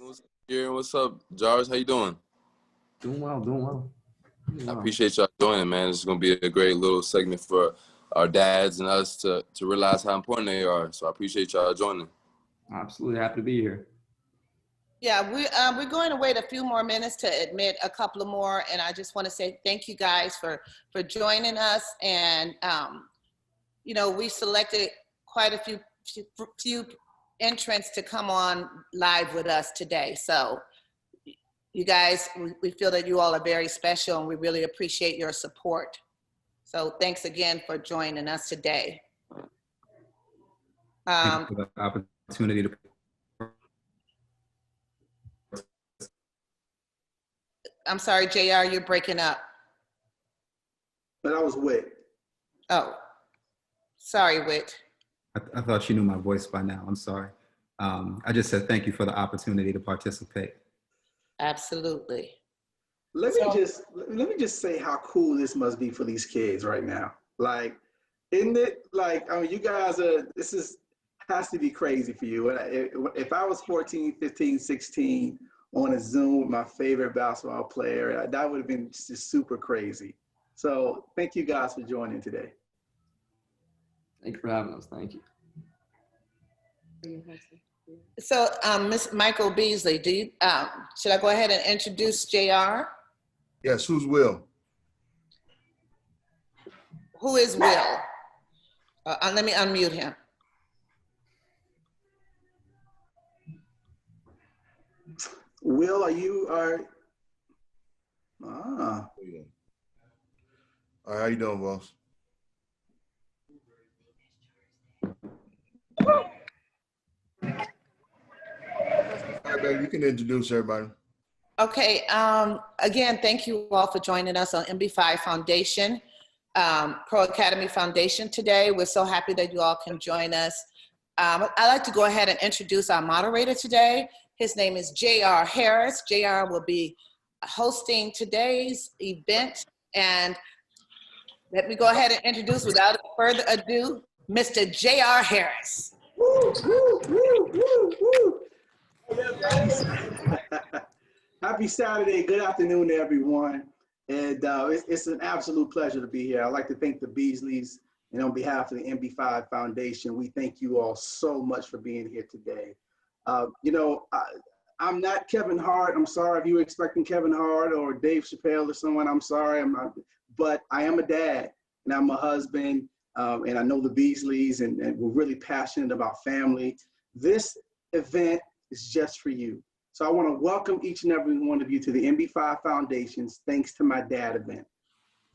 What's up, Jarvis? How you doing? Doing well. I appreciate y'all joining, man. This is gonna be a great little segment for our dads and us to realize how important they are. So I appreciate y'all joining. Absolutely happy to be here. Yeah, we're going to wait a few more minutes to admit a couple of more, and I just want to say thank you guys for joining us. And you know, we selected quite a few entrants to come on live with us today. So you guys, we feel that you all are very special, and we really appreciate your support. So thanks again for joining us today. Thank you for the opportunity to. I'm sorry, JR, you're breaking up. But I was Whit. Oh, sorry, Whit. I thought you knew my voice by now. I'm sorry. I just said thank you for the opportunity to participate. Absolutely. Let me just say how cool this must be for these kids right now. Like, isn't it like, I mean, you guys are, has to be crazy for you. If I was 14, 15, 16 on a Zoom with my favorite basketball player, that would have been just super crazy. So thank you guys for joining today. Thank you for having us. Thank you. So, Ms. Michael Beasley, do you, should I go ahead and introduce JR? Yes, who's Will? Who is Will? Let me unmute him. Will, are you, All right, how you doing, boss? All right, baby, you can introduce everybody. Okay, again, thank you all for joining us on MB5 Foundation, Pro Academy Foundation today. We're so happy that you all can join us. I'd like to go ahead and introduce our moderator today. His name is JR Harris. JR will be hosting today's event. And let me go ahead and introduce, without further ado, Mr. JR Harris. woo, woo, woo, woo, woo. Happy Saturday. Good afternoon to everyone. And it's an absolute pleasure to be here. I'd like to thank the Beasleys, and on behalf of the MB5 Foundation, we thank you all so much for being here today. You know, I'm not Kevin Hart. I'm sorry if you were expecting Kevin Hart or Dave Chappelle or someone. I'm sorry, I'm not, but I am a dad and I'm a husband, and I know the Beasleys, and we're really passionate about family. This event is just for you. So I want to welcome each and every one of you to the MB5 Foundation's Thanks to My Dad event.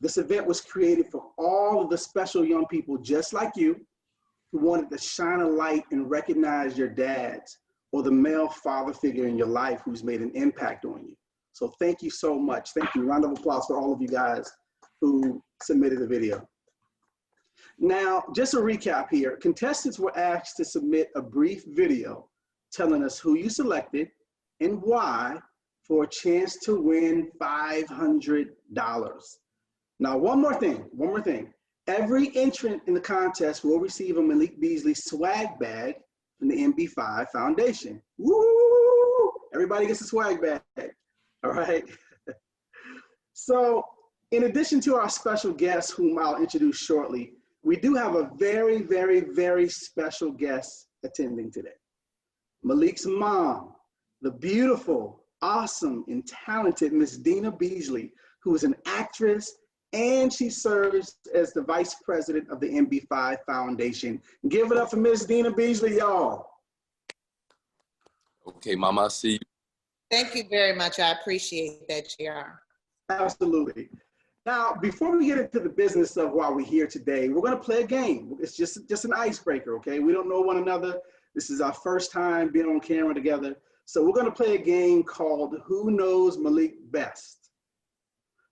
This event was created for all of the special young people just like you who wanted to shine a light and recognize your dads or the male father figure in your life who's made an impact on you. So thank you so much. Thank you. Round of applause for all of you guys who submitted the video. Now, just a recap here. Contestants were asked to submit a brief video telling us who you selected and why for a chance to win $500. Now, one more thing. Every entrant in the contest will receive a Malik Beasley swag bag from the MB5 Foundation. Woo! Everybody gets a swag bag, all right? So, in addition to our special guest, whom I'll introduce shortly, we do have a very, very, very special guest attending today. Malik's mom, the beautiful, awesome, and talented Miss Dina Beasley, who is an actress, and she serves as the vice president of the MB5 Foundation. Give it up for Miss Dina Beasley, y'all. Okay, Mama, I see you. Thank you very much. I appreciate that, JR. Absolutely. Now, before we get into the business of why we're here today, we're going to play a game. It's just an icebreaker, okay? We don't know one another. This is our first time being on camera together. So we're going to play a game called Who Knows Malik Best?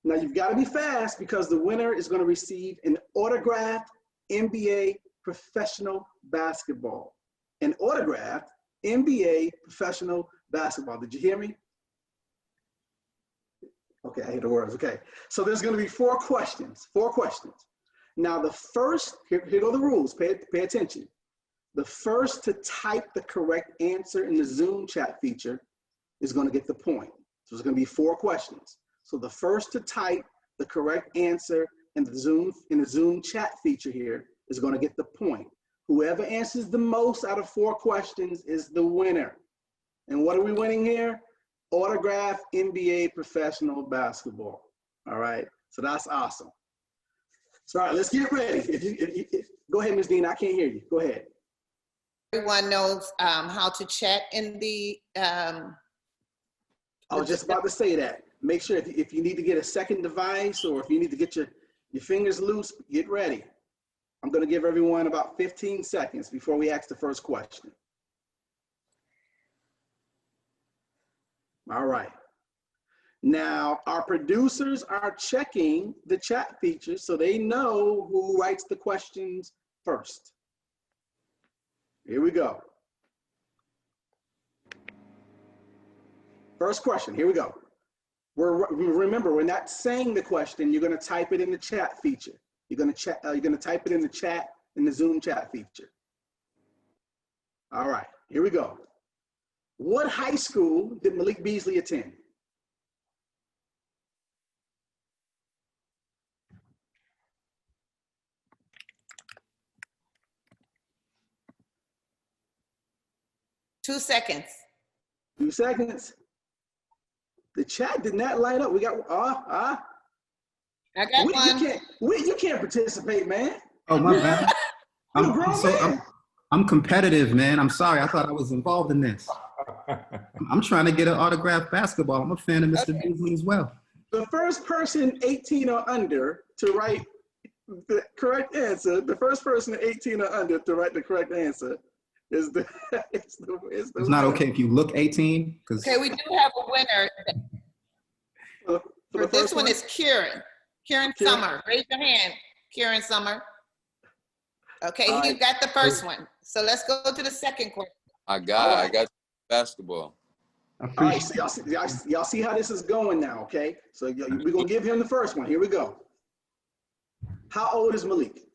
Now, you've got to be fast because the winner is going to receive an autographed NBA professional basketball. An autographed NBA professional basketball. Did you hear me? Okay, I hear the words. Okay, so there's going to be four questions. Now, the first, here go the rules. Pay attention. The first to type the correct answer in the Zoom chat feature is going to get the point. So it's going to be 4 questions. So the first to type the correct answer in the Zoom chat feature here is going to get the point. Whoever answers the most out of 4 questions is the winner. And what are we winning here? Autographed NBA professional basketball. All right, so that's awesome. So all right, let's get ready. Go ahead, Ms. Dean, I can't hear you. Go ahead. Everyone knows how to chat in the. I was just about to say that. Make sure if you need to get a second device or if you need to get your fingers loose, get ready. I'm going to give everyone about 15 seconds before we ask the first question. All right. Now, our producers are checking the chat feature so they know who writes the questions first. Here we go. First question, here we go. Remember, we're not saying the question, you're gonna type it in the chat feature. You're gonna type it in the chat, in the Zoom chat feature. All right, here we go. What high school did Malik Beasley attend? Two seconds. 2 seconds. The chat did not light up. We got, I got one. You can't participate, man. Oh, my bad. You're a grown man. I'm competitive, man. I'm sorry. I thought I was involved in this. I'm trying to get an autographed basketball. I'm a fan of Mr. Beasley as well. The first person 18 or under to write the correct answer, the first person 18 or under to write the correct answer is the It's not okay if you look 18. Okay, we do have a winner. For this one is Kieran. Kieran Summer. Raise your hand, Kieran Summer. Okay, you got the first one. So let's go to the second question. I got basketball. All right, so y'all see how this is going now, okay? So we're gonna give him the first one. Here we go. How old is Malik?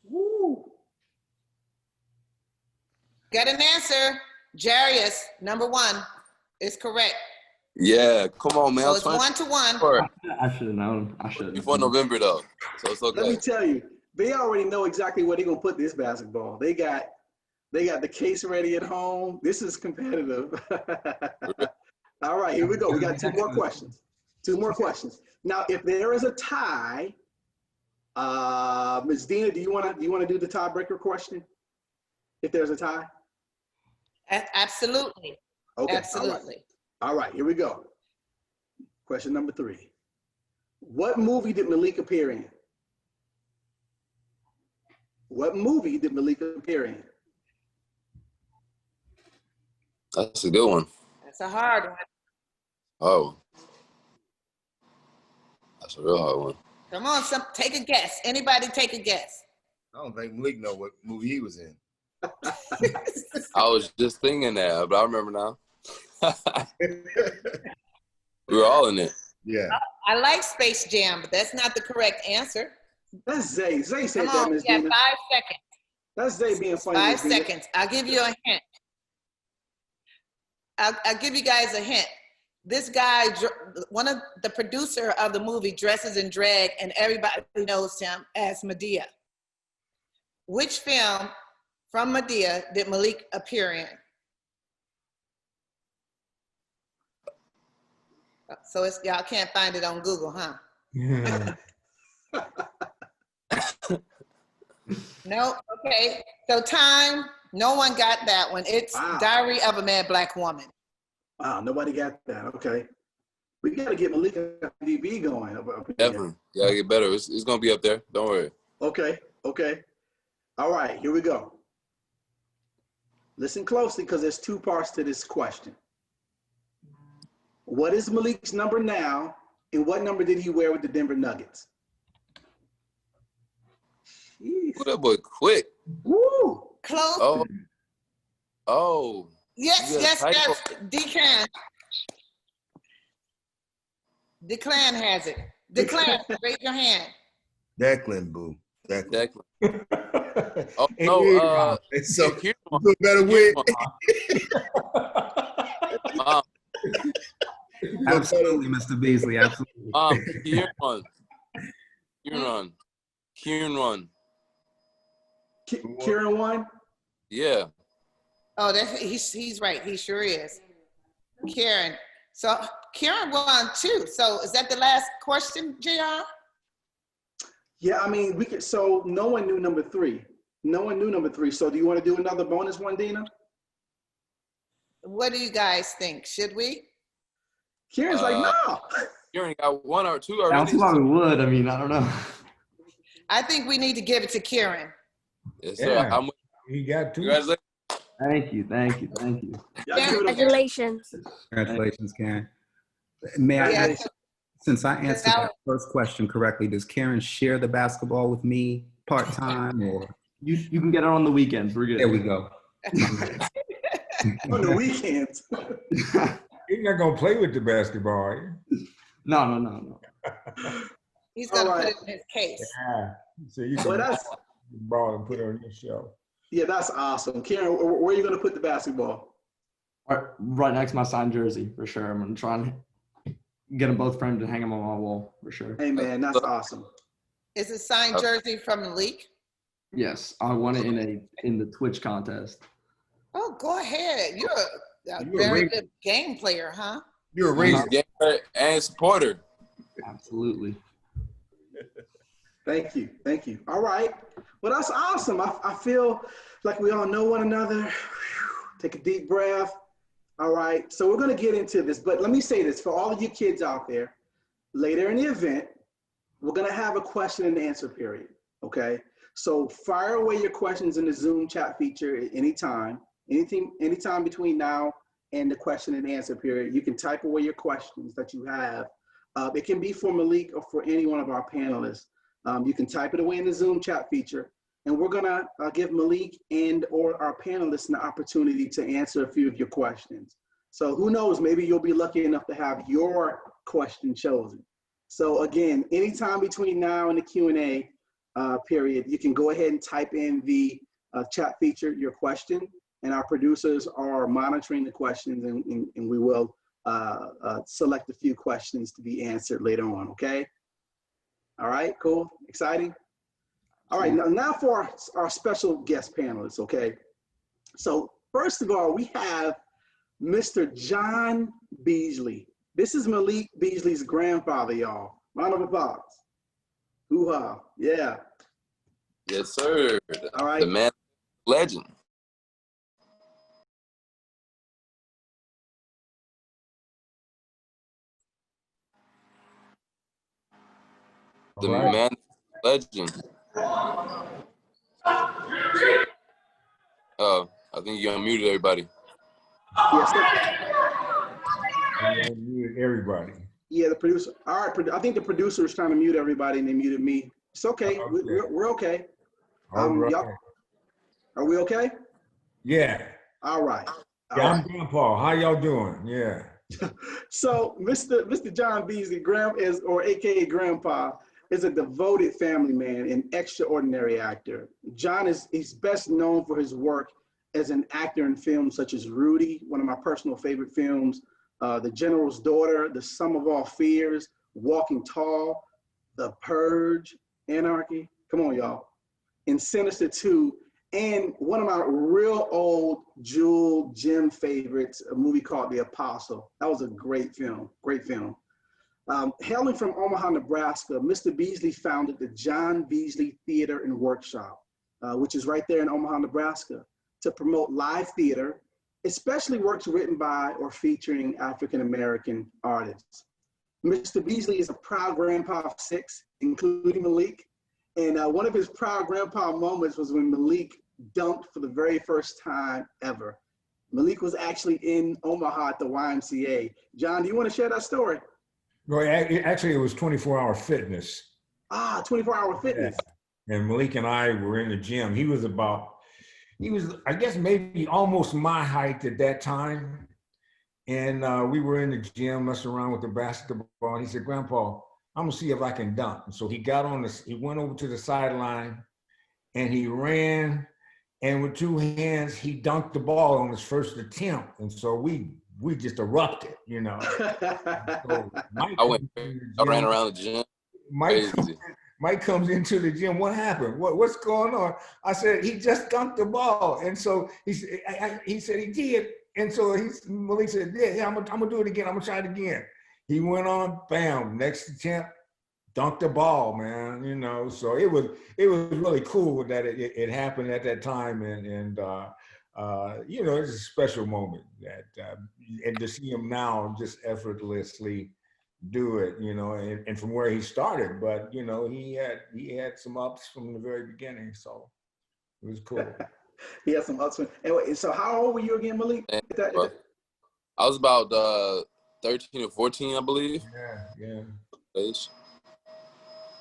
Woo. Got an answer. Jarius, number 1, is correct. Yeah, come on, man. So it's 1-1. I should have known. I should have. Before November, though. So it's okay. Let me tell you, they already know exactly where they're gonna put this basketball. They got the case ready at home. This is competitive. All right, here we go. We got 2 more questions. 2 more questions. Now, if there is a tie, Ms. Dina, do you want to do the tiebreaker question? If there's a tie? Absolutely. Okay. Absolutely. All right, here we go. Question number 3. What movie did Malik appear in? What movie did Malik appear in? That's a good one. That's a hard one. Oh. That's a real hard one. Come on, take a guess. Anybody take a guess. I don't think Malik know what movie he was in. I was just thinking that, but I remember now. We were all in it. Yeah. I like Space Jam, but that's not the correct answer. That's Zay. Zay said Come that, on, Ms. you got Dina. 5 seconds. That's Zay being funny. 5 seconds. I'll give you a hint. I'll give you guys a hint. This guy, one of the producer of the movie, dresses in drag, and everybody knows him as Medea. Which film from Medea did Malik appear in? So y'all can't find it on Google, huh? Yeah. No, okay. So time, no one got that one. It's Wow. Diary of a Mad Black Woman. Wow, nobody got that. Okay. We got to get Malik DB going. Definitely. Gotta get better. It's going to be up there. Don't worry. Okay. All right, here we go. Listen closely because there's 2 parts to this question. What is Malik's number now, and what number did he wear with the Denver Nuggets? Jeez. Ooh, that boy quick. Woo! Close. Oh. Yes. Declan. Declan has it. Declan, raise your hand. Declan, boo. Declan. Oh, Hey, no, it's so here's you feel better with. Mom, Absolutely, Mr. Beasley. Absolutely. Kieran one. Kieran one. Kieran won? Yeah. Oh, he's right. He sure is. Karen. So Karen won too. So is that the last question, JR? Yeah, I mean, we could. So no one knew number 3. No one knew number 3. So do you want to do another bonus one, Dina? What do you guys think? Should we? Kieran's like, no. Kieran got 1 or 2 Sounds already. like we would. I mean, I don't know. I think we need to give it to Karen. Yes, sir. Yeah. I'm He got 2. congratulations. Thank you. Thank you. Thank you. Y'all give it a- Congratulations. Congratulations, Karen. May I Yeah. ask, since I answered that first question correctly, does Karen share the basketball with me part-time or? You can get it on the weekends. We're good. There we go. on the weekends. He's not gonna play with the basketball, are you? No. He's going to All put right. it in his case. Yeah. So you Well, can that's ball and put it on your show. yeah, that's awesome. Karen, where are you going to put the basketball? Right next to my signed jersey, for sure. I'm going to try and get them both framed and hang them on my wall, for sure. Hey, man, that's awesome. Is it signed jersey from Malik? Yes, I won it in the Twitch contest. Oh, go ahead. You're a You're very a good game player, huh? You're a raisin. Yeah, and supporter. Absolutely. Thank you. Thank you. All right. Well, that's awesome. I feel like we all know one another. Take a deep breath. All right. So we're going to get into this. But let me say this for all of you kids out there. Later in the event, we're going to have a question and answer period. Okay. So fire away your questions in the Zoom chat feature at any time. Anytime between now and the question and answer period, you can type away your questions that you have. It can be for Malik or for any one of our panelists. You can type it away in the Zoom chat feature, and we're gonna give Malik and or our panelists an opportunity to answer a few of your questions. So who knows, maybe you'll be lucky enough to have your question chosen. So again, anytime between now and the Q&A period, you can go ahead and type in the chat feature your question, and our producers are monitoring the questions, and we will select a few questions to be answered later on, okay? All right, cool, exciting? All right, now for our special guest panelists, okay? So first of all, we have Mr. John Beasley. This is Malik Beasley's grandfather, y'all. Round of applause. Hoo-ha, yeah. Yes, sir. All right. The man, legend. The All right. man, legend. Oh, I think you unmuted everybody. Yes, sir. You muted everybody. Yeah, the producer. All right, I think the producer was trying to mute everybody and they muted me. It's okay. Okay. We're okay. All right. Y'all, are we okay? Yeah. All right. All Yeah, I'm right. Grandpa. How y'all doing? Yeah. So Mr. John Beasley, AKA Grandpa, is a devoted family man and extraordinary actor. John he's best known for his work as an actor in films such as Rudy, one of my personal favorite films, The General's Daughter, The Sum of All Fears, Walking Tall, The Purge, Anarchy. Come on, y'all. In Sinister 2, and one of my real old jewel gem favorites, a movie called The Apostle. That was a great film, great film. Hailing from Omaha, Nebraska, Mr. Beasley founded the John Beasley Theater and Workshop, which is right there in Omaha, Nebraska, to promote live theater, especially works written by or featuring African-American artists. Mr. Beasley is a proud grandpa of 6, including Malik. And one of his proud grandpa moments was when Malik dunked for the very first time ever. Malik was actually in Omaha at the YMCA. John, do you want to share that story? Well, actually, it was 24-hour fitness. 24-hour fitness. Yeah. And Malik and I were in the gym. He was, I guess, maybe almost my height at that time. And we were in the gym messing around with the basketball. And he said, Grandpa, I'm gonna see if I can dunk. And so he went over to the sideline and he ran, and with two hands, he dunked the ball on his first attempt. And so we just erupted, you know. So I ran around the gym. Mike comes into the gym. What happened? What's going on? I said, he just dunked the ball. And so he said he did. And so Malik said, yeah, I'm gonna do it again. I'm gonna try it again. He went on, bam, next attempt, dunked the ball, man. You know, so it was really cool that it happened at that time, and you know, it's a special moment that and to see him now just effortlessly do it, you know, and from where he started, but you know, he had some ups from the very beginning, so it was cool. He had some ups. Anyway, so how old were you again, Malik? I was about 13 or 14, I believe. Yeah.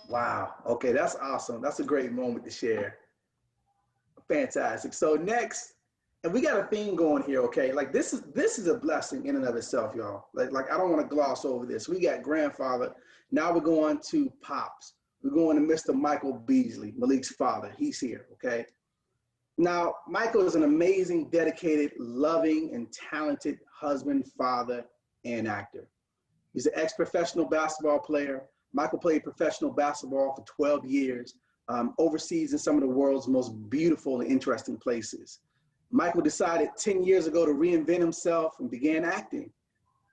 Wow. Okay, that's awesome. That's a great moment to share. Fantastic. So next, and we got a theme going here, okay? Like this is a blessing in and of itself, y'all. Like I don't want to gloss over this. We got grandfather. Now we're going to Pops. We're going to Mr. Michael Beasley, Malik's father. He's here, okay? Now, Michael is an amazing, dedicated, loving, and talented husband, father, and actor. He's an ex-professional basketball player. Michael played professional basketball for 12 years, overseas in some of the world's most beautiful and interesting places. Michael decided 10 years ago to reinvent himself and began acting.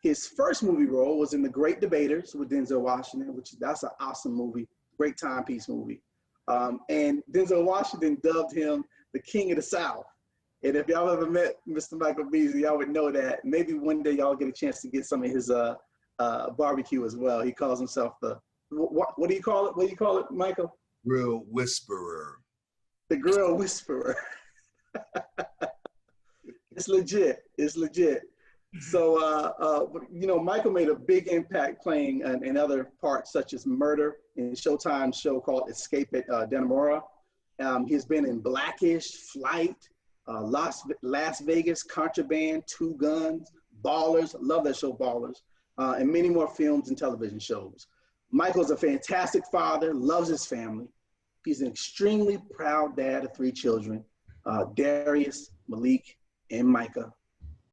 His first movie role was in The Great Debaters with Denzel Washington, that's an awesome movie, great timepiece movie. And Denzel Washington dubbed him the King of the South. And if y'all ever met Mr. Michael Beasley, y'all would know that. Maybe one day y'all get a chance to get some of his barbecue as well. He calls himself the, what do you call it? What do you call it, Michael? Grill Whisperer. The Grill Whisperer. It's legit. It's legit. So, you know, Michael made a big impact playing in other parts such as Murder in Showtime's show called Escape at Dannemora. He's been in Blackish, Flight, Las Vegas, Contraband, Two Guns, Ballers, love that show, Ballers, and many more films and television shows. Michael's a fantastic father, loves his family. He's an extremely proud dad of 3 children, Darius, Malik, and Micah.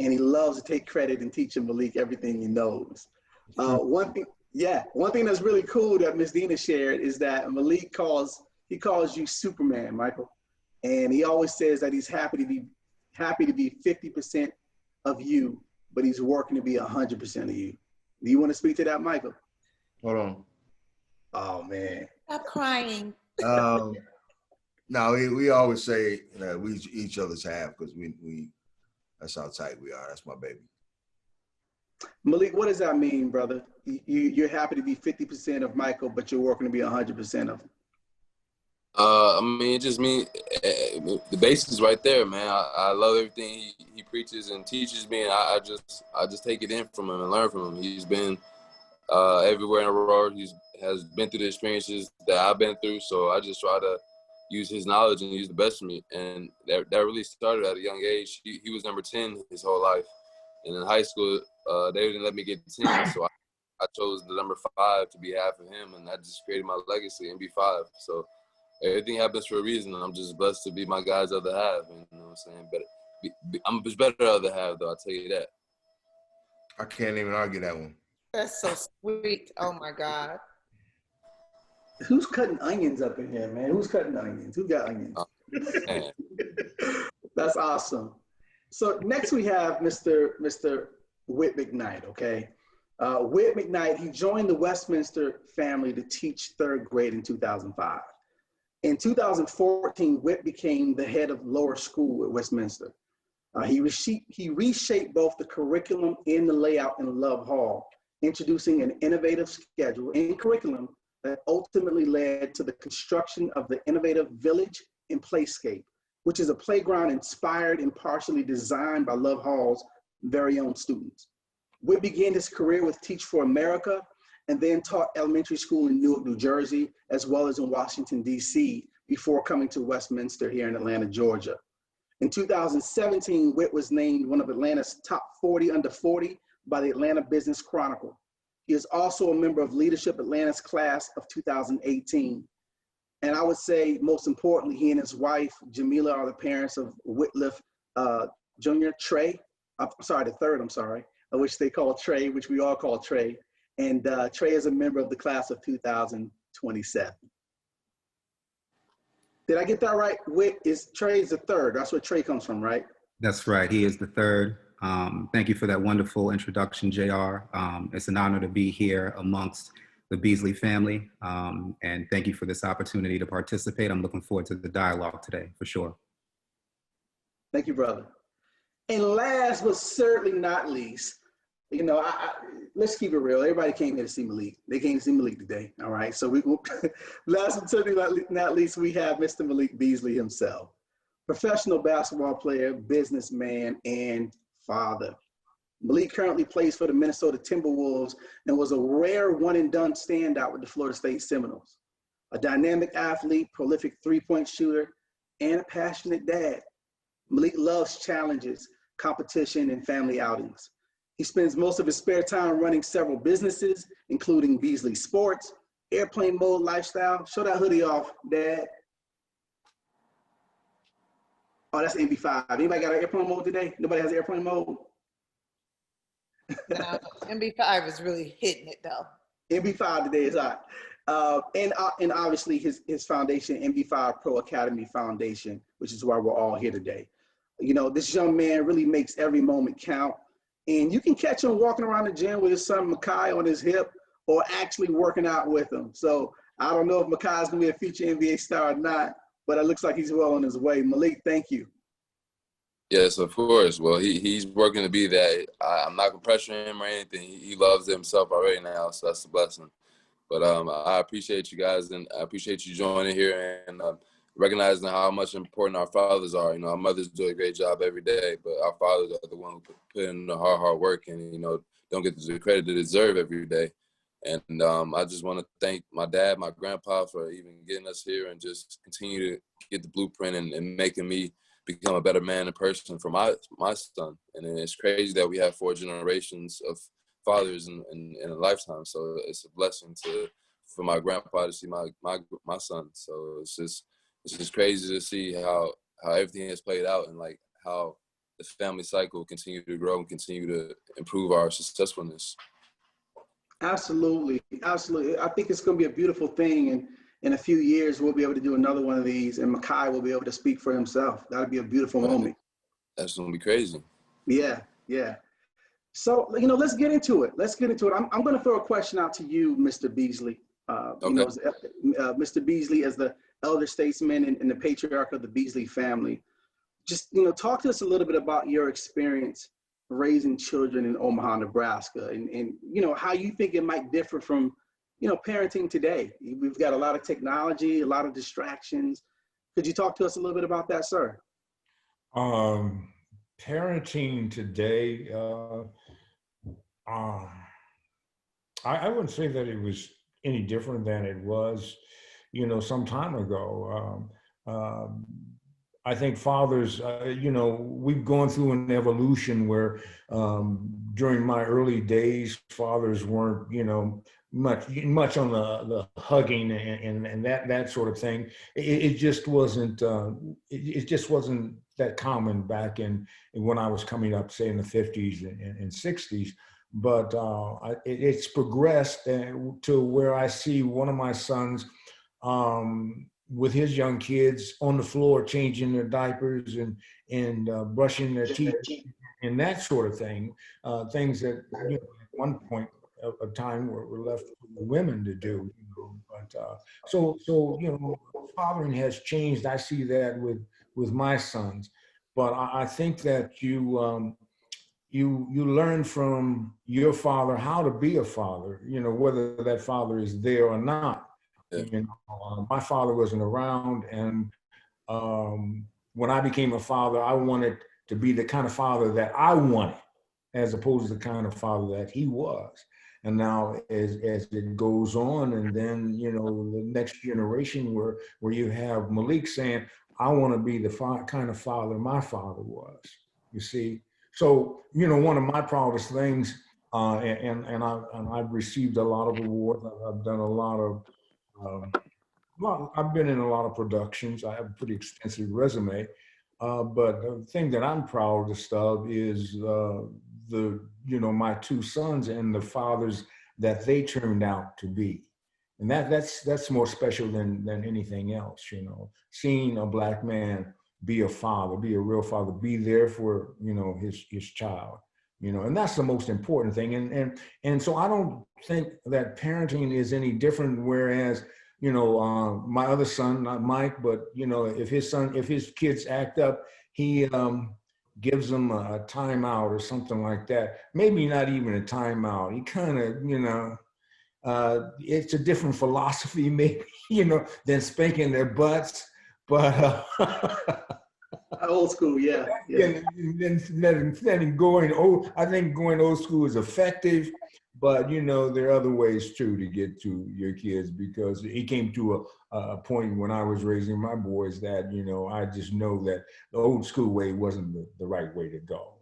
And he loves to take credit and teaching Malik everything he knows. One thing that's really cool that Ms. Dina shared is that Malik calls you Superman, Michael. And he always says that he's happy to be 50% of you, but he's working to be 100% of you. Do you want to speak to that, Michael? Hold on. Oh, man. Stop crying. No, we always say that we each other's half because we that's how tight we are. That's my baby. Malik, what does that mean, brother? You're happy to be 50% of Michael, but you're working to be 100% of him. I mean, it just means the basics is right there, man. I love everything he preaches and teaches me, and I just take it in from him and learn from him. He's been everywhere in the world. He has been through the experiences that I've been through, so I just try to use his knowledge and use the best of me. And that really started at a young age. He was number 10 his whole life, and in high school they didn't let me get 10, so I chose the number 5 to be half of him, and that just created my legacy and be 5. So everything happens for a reason, and I'm just blessed to be my guy's other half. You know what I'm saying? But I'm just better other half, though. I'll tell you that. I can't even argue that one. That's so sweet. Oh my God. Who's cutting onions up in here, man? Who's cutting onions? Who got onions? That's awesome. So next we have Mr. Whit McKnight, okay? Whit McKnight, he joined the Westminster family to teach 3rd grade in 2005. In 2014, Whit became the head of lower school at Westminster. He reshaped both the curriculum and the layout in Love Hall, introducing an innovative schedule and curriculum that ultimately led to the construction of the innovative Village and Playscape, which is a playground inspired and partially designed by Love Hall's very own students. Whit began his career with Teach for America and then taught elementary school in Newark, New Jersey, as well as in Washington, D.C., before coming to Westminster here in Atlanta, Georgia. In 2017, Whit was named one of Atlanta's top 40 under 40 by the Atlanta Business Chronicle. He is also a member of Leadership Atlanta's class of 2018. And I would say, most importantly, he and his wife, Jamila, are the parents of Whitcliff Jr., Trey. I'm sorry, the third, which they call Trey, which we all call Trey. And Trey is a member of the class of 2027. Did I get that right? Trey is the third. That's where Trey comes from, right? That's right. He is the third. Thank you for that wonderful introduction, JR. It's an honor to be here amongst the Beasley family. And thank you for this opportunity to participate. I'm looking forward to the dialogue today, for sure. Thank you, brother. And last but certainly not least, you know, let's keep it real. Everybody came here to see Malik. They came to see Malik today, all right? So last but certainly not least, we have Mr. Malik Beasley himself. Professional basketball player, businessman, and father. Malik currently plays for the Minnesota Timberwolves and was a rare one-and-done standout with the Florida State Seminoles. A dynamic athlete, prolific three-point shooter, and a passionate dad. Malik loves challenges, competition, and family outings. He spends most of his spare time running several businesses, including Beasley Sports, Airplane Mode Lifestyle. Show that hoodie off, Dad. Oh, that's MB5. Anybody got an airplane mode today? Nobody has airplane mode? No, MB5 is really hitting it though. MB5 today is hot. And obviously his foundation, MB5 Pro Academy Foundation, which is why we're all here today. You know, this young man really makes every moment count. And you can catch him walking around the gym with his son Mekhi on his hip or actually working out with him. So I don't know if Mekhi's gonna be a future NBA star or not, but it looks like he's well on his way. Malik, thank you. Yes, of course. Well, he's working to be that. I'm not gonna pressure him or anything. He loves himself already now, so that's a blessing. But I appreciate you guys, and I appreciate you joining here and recognizing how much important our fathers are. You know, our mothers do a great job every day, but our fathers are the ones who put in the hard work and, you know, don't get the credit they deserve every day. And I just want to thank my dad, my grandpa for even getting us here and just continue to get the blueprint and making me become a better man and person for my son. And it's crazy that we have 4 generations of fathers in a lifetime. So it's a blessing for my grandpa to see my son. So it's just crazy to see how everything has played out and like how the family cycle continue to grow and continue to improve our successfulness. Absolutely, absolutely. I think it's going to be a beautiful thing, and in a few years we'll be able to do another one of these, and Mekhi will be able to speak for himself. That'll be a beautiful moment. That's going to be crazy. Yeah, yeah. So, you know, let's get into it. I'm going to throw a question out to you, Mr. Beasley. Okay. You know, Mr. Beasley, as the elder statesman and the patriarch of the Beasley family, just, you know, talk to us a little bit about your experience raising children in Omaha, Nebraska, and you know, how you think it might differ from, you know, parenting today. We've got a lot of technology, a lot of distractions. Could you talk to us a little bit about that, sir? Parenting today, I wouldn't say that it was any different than it was, you know, some time ago. I think fathers, you know, we've gone through an evolution where during my early days, fathers weren't, you know, much on the hugging and that sort of thing. It just wasn't that common back in when I was coming up, say in the 50s and 60s. But it's progressed to where I see one of my sons with his young kids on the floor, changing their diapers and brushing their teeth and that sort of thing. Things that, you know, at one point of time were left for women to do. You know? But so you know, fathering has changed. I see that with my sons. But I think that you learn from your father how to be a father. You know, whether that father is there or not. You know, my father wasn't around, and when I became a father, I wanted to be the kind of father that I wanted, as opposed to the kind of father that he was. And now, as it goes on, and then, you know, the next generation where you have Malik saying, "I want to be the kind of father my father was." You see, so, you know, one of my proudest things and I've received a lot of awards. I've done a lot of, I've been in a lot of productions. I have a pretty extensive resume. But the thing that I'm proudest of is my two sons and the fathers that they turned out to be. And that's more special than anything else, seeing a Black man be a father, be a real father, be there for, his child, and that's the most important thing. And so I don't think that parenting is any different, whereas, my other son, not Mike, but, if his kids act up, he gives them a timeout or something like that. Maybe not even a timeout. He kind of, it's a different philosophy, maybe, than spanking their butts, but old school, yeah. Then going old, I think going old school is effective, but there are other ways too to get to your kids, because it came to a point when I was raising my boys that I just know that the old school way wasn't the right way to go.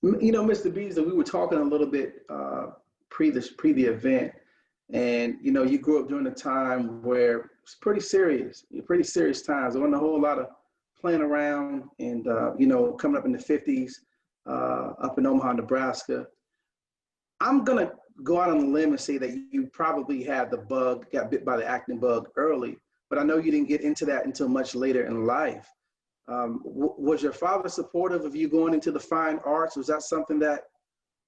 Mr. Beasley, we were talking a little bit pre the event, and you grew up during a time where it's pretty serious times. There wasn't a whole lot of playing around, and coming up in the 50s, up in Omaha, Nebraska. I'm gonna go out on a limb and say that you probably had the bug, got bit by the acting bug early, but I know you didn't get into that until much later in life. Was your father supportive of you going into the fine arts? Was that something that?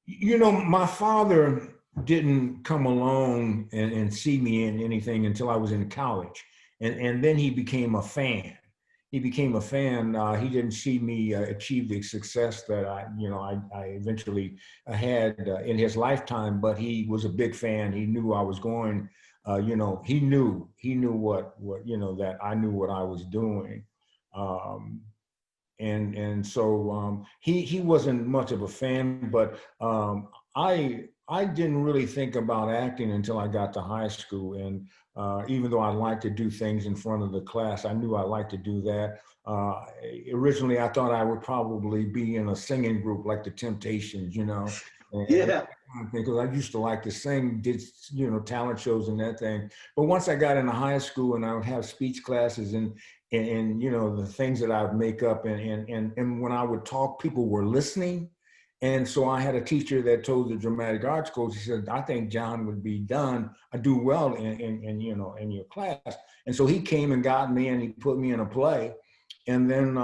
My father didn't come along and see me in anything until I was in college. And then he became a fan. He didn't see me achieve the success that I eventually had in his lifetime, but he was a big fan. He knew I was going, he knew what, that I knew what I was doing. And so he wasn't much of a fan, but I didn't really think about acting until I got to high school. And even though I liked to do things in front of the class, I knew I liked to do that. Originally, I thought I would probably be in a singing group like the Temptations, Yeah. Because I used to like to sing, did talent shows and that thing. But once I got into high school and I would have speech classes and the things that I would make up and when I would talk, people were listening. And so I had a teacher that told the dramatic arts coach, he said, I think John would do well in your class. And so he came and got me and he put me in a play. And then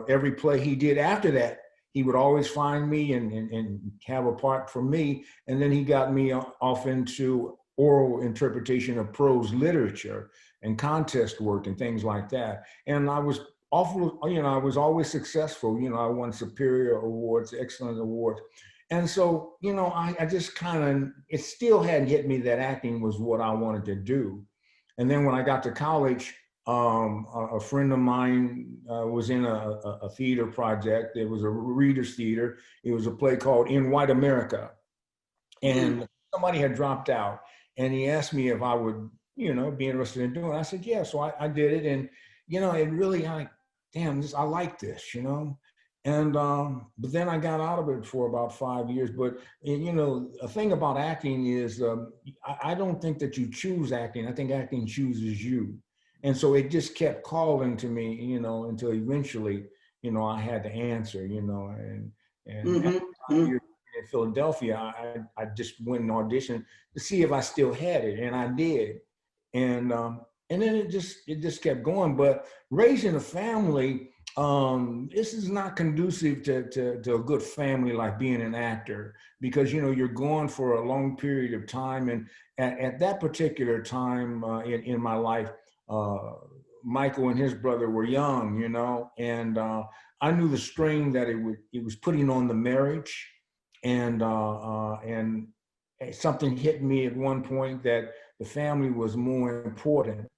every play he did after that, he would always find me and have a part for me. And then he got me off into oral interpretation of prose literature and contest work and things like that. And I was I was always successful. I won superior awards, excellent awards. And so, I just it still hadn't hit me that acting was what I wanted to do. And then when I got to college, a friend of mine was in a theater project. It was a reader's theater. It was a play called In White America. And somebody had dropped out. And he asked me if I would, be interested in doing it. I said, yeah. So I did it. And, it really, I like this, And, but then I got out of it for about 5 years. But, a thing about acting is I don't think that you choose acting. I think acting chooses you. And so it just kept calling to me, until eventually, I had to answer, and in Philadelphia, I just went and auditioned to see if I still had it, and I did. And then it just kept going. But raising a family, this is not conducive to a good family like being an actor, because you're gone for a long period of time. And at that particular time in my life, Michael and his brother were young, and I knew the strain that it was putting on the marriage, and something hit me at one point that the family was more important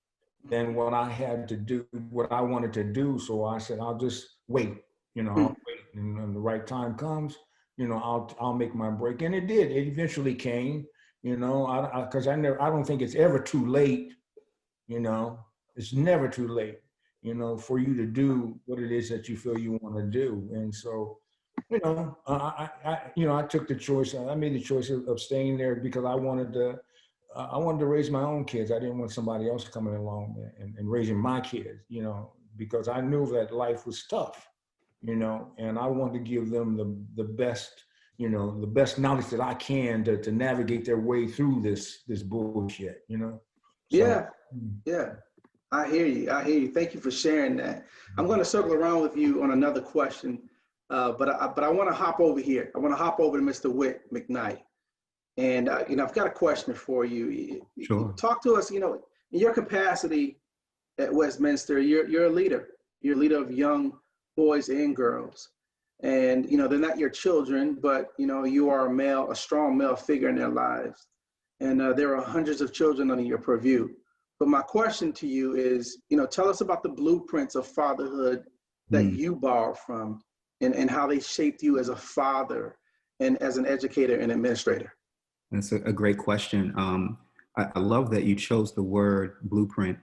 than what I had to do, what I wanted to do. So I said, I'll just wait, I'll wait, and when the right time comes, I'll make my break. And it did. It eventually came, because I don't think it's ever too late, it's never too late, for you to do what it is that you feel you want to do. And so, I took the choice. I made the choice of staying there because I wanted to raise my own kids. I didn't want somebody else coming along and raising my kids, because I knew that life was tough, and I wanted to give them the best, the best knowledge that I can to navigate their way through this bullshit, So, Yeah. I hear you. Thank you for sharing that. I'm going to circle around with you on another question, but I want to hop over here. I want to hop over to Mr. McKnight. And, I've got a question for you. Sure. Talk to us, in your capacity at Westminster, you're a leader. You're a leader of young boys and girls. And, they're not your children, but, you are a strong male figure in their lives. And there are hundreds of children under your purview. But my question to you is, tell us about the blueprints of fatherhood that you borrowed from and how they shaped you as a father and as an educator and administrator. That's a great question. I love that you chose the word blueprint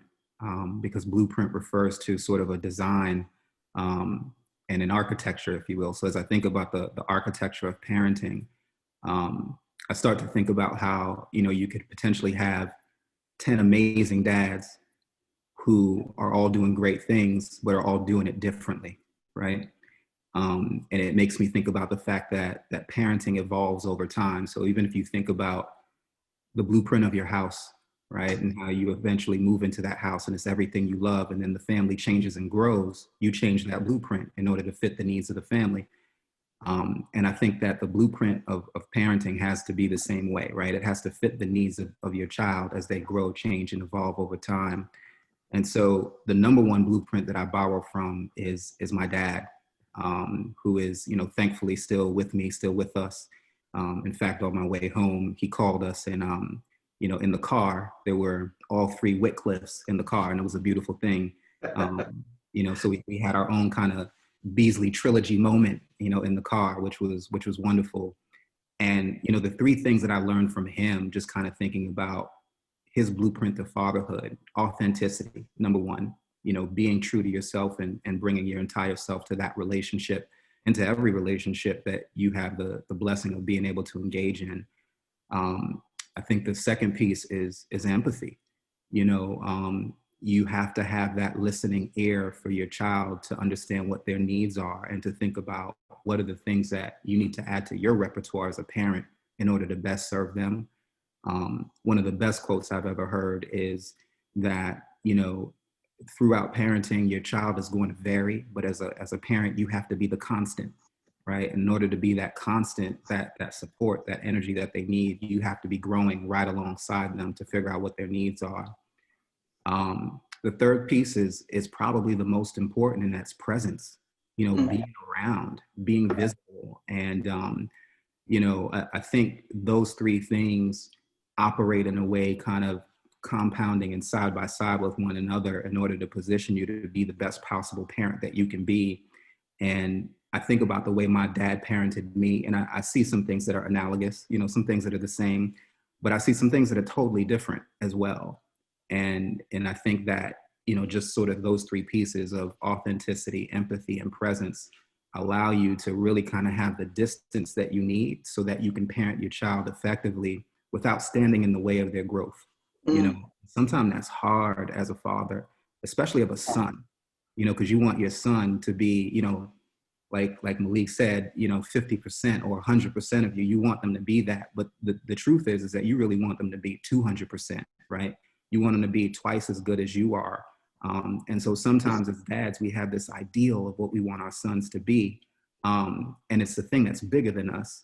because blueprint refers to sort of a design and an architecture, if you will. So as I think about the architecture of parenting, I start to think about how, you could potentially have 10 amazing dads who are all doing great things, but are all doing it differently, right? And it makes me think about the fact that parenting evolves over time. So even if you think about the blueprint of your house, right, and how you eventually move into that house and it's everything you love, and then the family changes and grows, you change that blueprint in order to fit the needs of the family. And I think that the blueprint of parenting has to be the same way, right? It has to fit the needs of your child as they grow, change, and evolve over time. And so the number one blueprint that I borrow from is my dad, who is, thankfully still with me, still with us. In fact, on my way home, he called us and, in the car, there were all three Whitcliffs in the car, and it was a beautiful thing. So we had our own kind of Beasley trilogy moment, in the car, which was wonderful. And, the three things that I learned from him, just kind of thinking about his blueprint to fatherhood: authenticity, number one, being true to yourself and bringing your entire self to that relationship and to every relationship that you have the blessing of being able to engage in. I think the second piece is empathy. You have to have that listening ear for your child to understand what their needs are and to think about what are the things that you need to add to your repertoire as a parent in order to best serve them. One of the best quotes I've ever heard is that, throughout parenting, your child is going to vary, but as a parent, you have to be the constant, right? In order to be that constant, that support, that energy that they need, you have to be growing right alongside them to figure out what their needs are. The third piece is probably the most important, and that's presence, being around, being visible. And, I think those three things operate in a way kind of compounding and side by side with one another in order to position you to be the best possible parent that you can be. And I think about the way my dad parented me, and I see some things that are analogous, some things that are the same, but I see some things that are totally different as well. And I think that, just sort of those three pieces of authenticity, empathy, and presence allow you to really kind of have the distance that you need so that you can parent your child effectively without standing in the way of their growth. Sometimes that's hard as a father, especially of a son, because you want your son to be, like Malik said, 50% or 100% of you want them to be that. But the truth is that you really want them to be 200%, right? You want them to be twice as good as you are. And so sometimes as dads, we have this ideal of what we want our sons to be. And it's the thing that's bigger than us.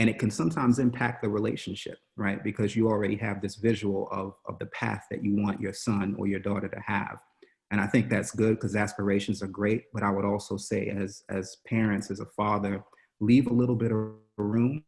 And it can sometimes impact the relationship, right? Because you already have this visual of the path that you want your son or your daughter to have. And I think that's good because aspirations are great. But I would also say as parents, as a father, leave a little bit of room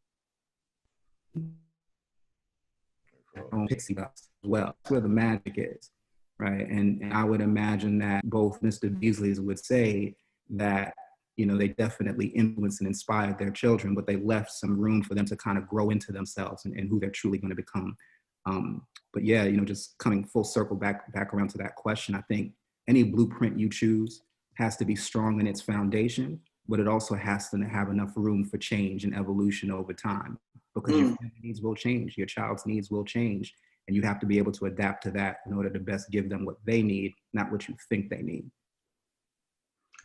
on pixie dust as well. That's where the magic is, right? And I would imagine that both Mr. Beasley's would say that, they definitely influenced and inspired their children, but they left some room for them to kind of grow into themselves and who they're truly going to become. But yeah, just coming full circle back around to that question, I think any blueprint you choose has to be strong in its foundation, but it also has to have enough room for change and evolution over time, because your family needs will change, your child's needs will change, and you have to be able to adapt to that in order to best give them what they need, not what you think they need.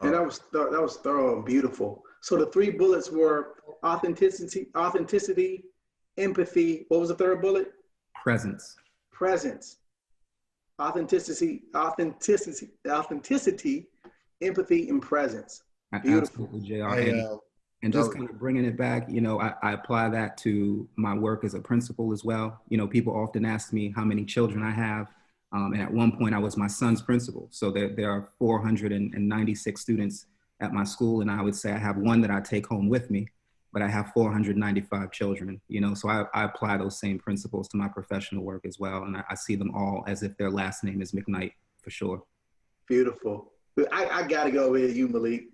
And that was thorough and beautiful. So the 3 bullets were authenticity, empathy. What was the third bullet? Presence. Presence. Authenticity, empathy, and presence. Beautiful. Absolutely, JR. And just kind of bringing it back, you know, I apply that to my work as a principal as well. You know, people often ask me how many children I have. And at one point I was my son's principal. So there are 496 students at my school. And I would say I have one that I take home with me, but I have 495 children, you know, so I apply those same principles to my professional work as well. And I see them all as if their last name is McKnight, for sure. Beautiful. I got to go with you, Malik.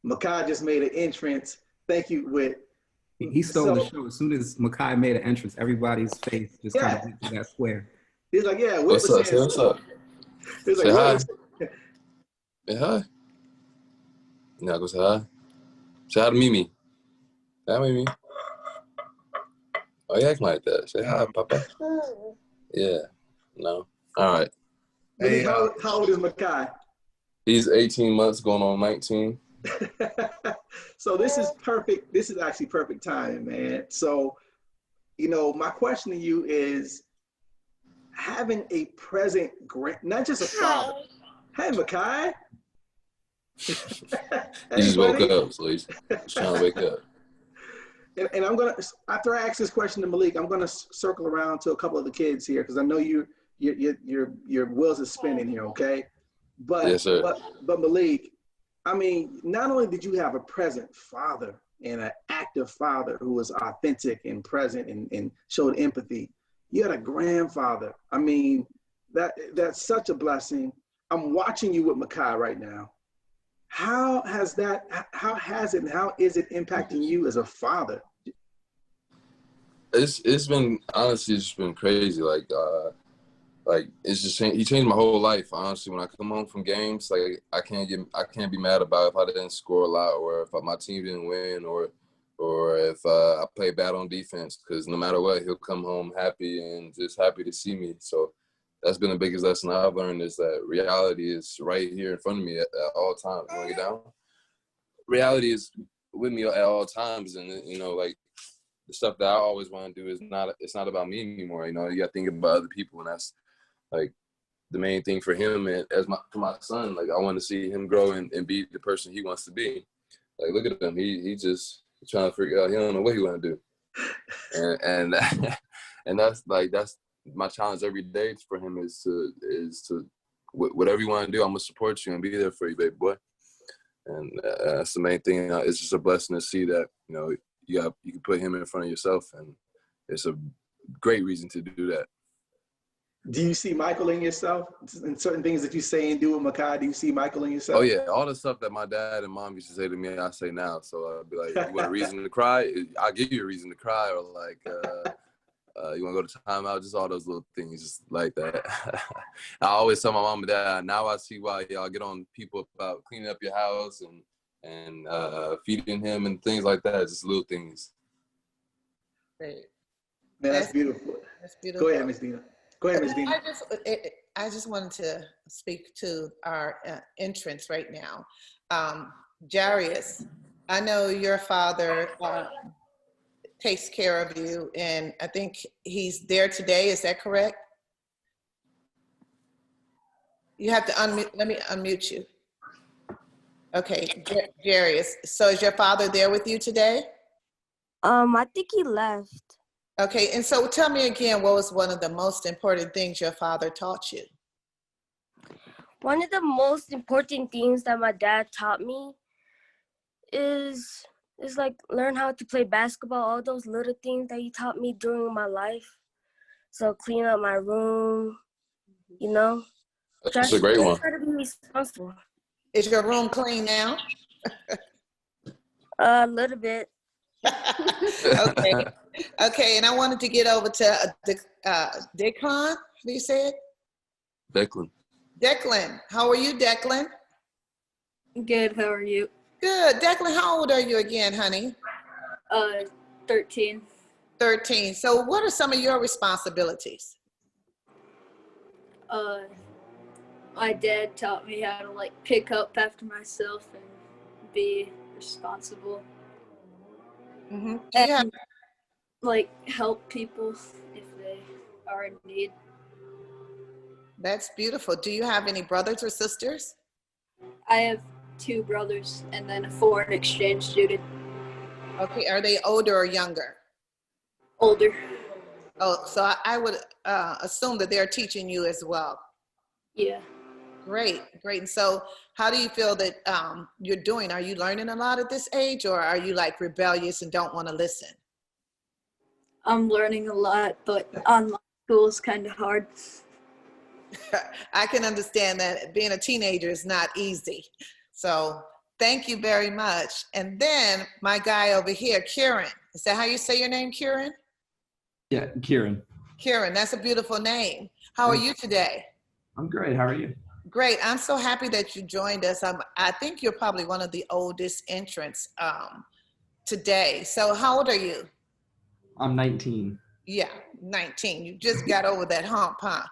Makai just made an entrance. Thank you, Whit. He stole the show. As soon as Makai made an entrance, everybody's face just kind of went to that square. He's like, yeah, what's up? Say what's up. He's say like, hi. Say hi. You not gonna say hi? Say hi to Mimi. Say hi, Mimi. Oh, you acting like that. Say hi, Papa. Yeah. No. All right. Hey, how old is Makai? He's 18 months, going on 19. So this is perfect. This is actually perfect timing, man. So, you know, my question to you is, having a present not just a father. Hey, Makai. He just woke up, so he's trying to wake up. And I'm gonna, after I ask this question to Malik, I'm gonna circle around to a couple of the kids here, because I know your wheels are spinning here, okay? But yes, sir. But Malik, I mean, not only did you have a present father and an active father who was authentic and present and showed empathy, you had a grandfather. I mean, that's such a blessing. I'm watching you with Makai right now. How is it impacting you as a father? It's been, honestly, it's been crazy. Like it's just he changed my whole life. Honestly, when I come home from games, like I can't be mad about if I didn't score a lot, or if my team didn't win, or if I play bad on defense, because no matter what, he'll come home happy and just happy to see me. So that's been the biggest lesson I've learned, is that reality is right here in front of me at all times. When I get down, reality is with me at all times. And, you know, like, the stuff that I always want to do it's not about me anymore. You know, you got to think about other people, and that's like the main thing for him. And for my son, like, I want to see him grow and be the person he wants to be. Like, look at him. He's trying to figure out, he don't know what he want to do. And that's my challenge every day for him is to whatever you want to do, I'm gonna support you and be there for you, baby boy. And that's the main thing. It's just a blessing to see that, you know, you can put him in front of yourself, and it's a great reason to do that. Do you see Michael in yourself? In certain things that you say and do with Makai, do you see Michael in yourself? Oh yeah, all the stuff that my dad and mom used to say to me, I say now. So I'll be like, you want a reason to cry? I'll give you a reason to cry. Or like, you want to go to timeout? Just all those little things, just like that. I always tell my mom and dad, now I see why y'all get on people about cleaning up your house and feeding him and things like that. Just little things. Great. Man, that's beautiful. That's beautiful. Go ahead, Ms. Dina. Go ahead, Ms. Dina. I just wanted to speak to our entrance right now. Jarius, I know your father takes care of you, and I think he's there today. Is that correct? You have to unmute. Let me unmute you. Okay, Jarius. So is your father there with you today? I think he left. Okay, and so tell me again, what was one of the most important things your father taught you? One of the most important things that my dad taught me is like learn how to play basketball, all those little things that he taught me during my life. So clean up my room, you know. That's a great one. Try to be responsible. Is your room clean now? A little bit. Okay. Okay, and I wanted to get over to Declan. How do you say it? Declan. Declan. How are you, Declan? Good. How are you? Good. Declan, how old are you again, honey? 13. 13. So what are some of your responsibilities? My dad taught me how to like pick up after myself and be responsible. Mm-hmm. And like help people if they are in need. That's beautiful. Do you have any brothers or sisters? I have 2 brothers and then a foreign exchange student. Okay, are they older or younger? Older. Oh, so I would assume that they're teaching you as well. Yeah. Great, great. And so how do you feel that you're doing? Are you learning a lot at this age, or are you like rebellious and don't want to listen? I'm learning a lot, but online school is kind of hard. I can understand that being a teenager is not easy. So thank you very much. And then my guy over here, Kieran. Is that how you say your name, Kieran? Yeah, Kieran. Kieran, that's a beautiful name. How are you today? I'm great. How are you? Great. I'm so happy that you joined us. I think you're probably one of the oldest entrants today. So how old are you? I'm 19. Yeah, 19. You just got over that hump, huh?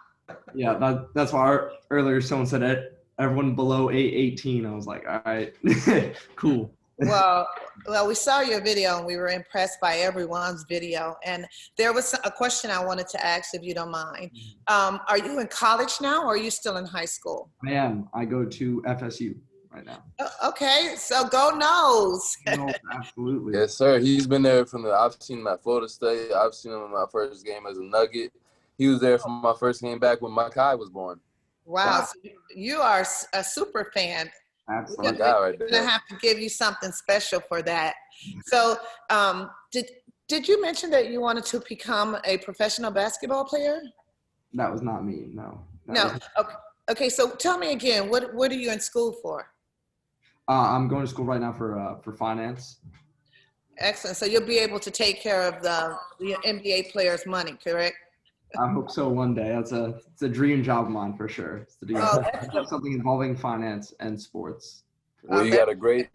Yeah, that's why earlier someone said it. Everyone below 18. I was like, all right, cool. Well, we saw your video and we were impressed by everyone's video. And there was a question I wanted to ask, if you don't mind. Are you in college now, or are you still in high school? I am. I go to FSU right now. Okay, so go Noles. No, absolutely. Yes, sir. He's been there I've seen him at Florida State. I've seen him in my first game as a Nugget. He was there from my first game back when McKnight was born. Wow. So you are a super fan. Absolutely. We're gonna have to give you something special for that. So did you mention that you wanted to become a professional basketball player? That was not me, no. No. Okay, so tell me again, what are you in school for? I'm going to school right now for finance. Excellent. So you'll be able to take care of the NBA players' money, correct? I hope so one day. It's a dream job of mine for sure. It's to do something involving finance and sports. Well, you got a great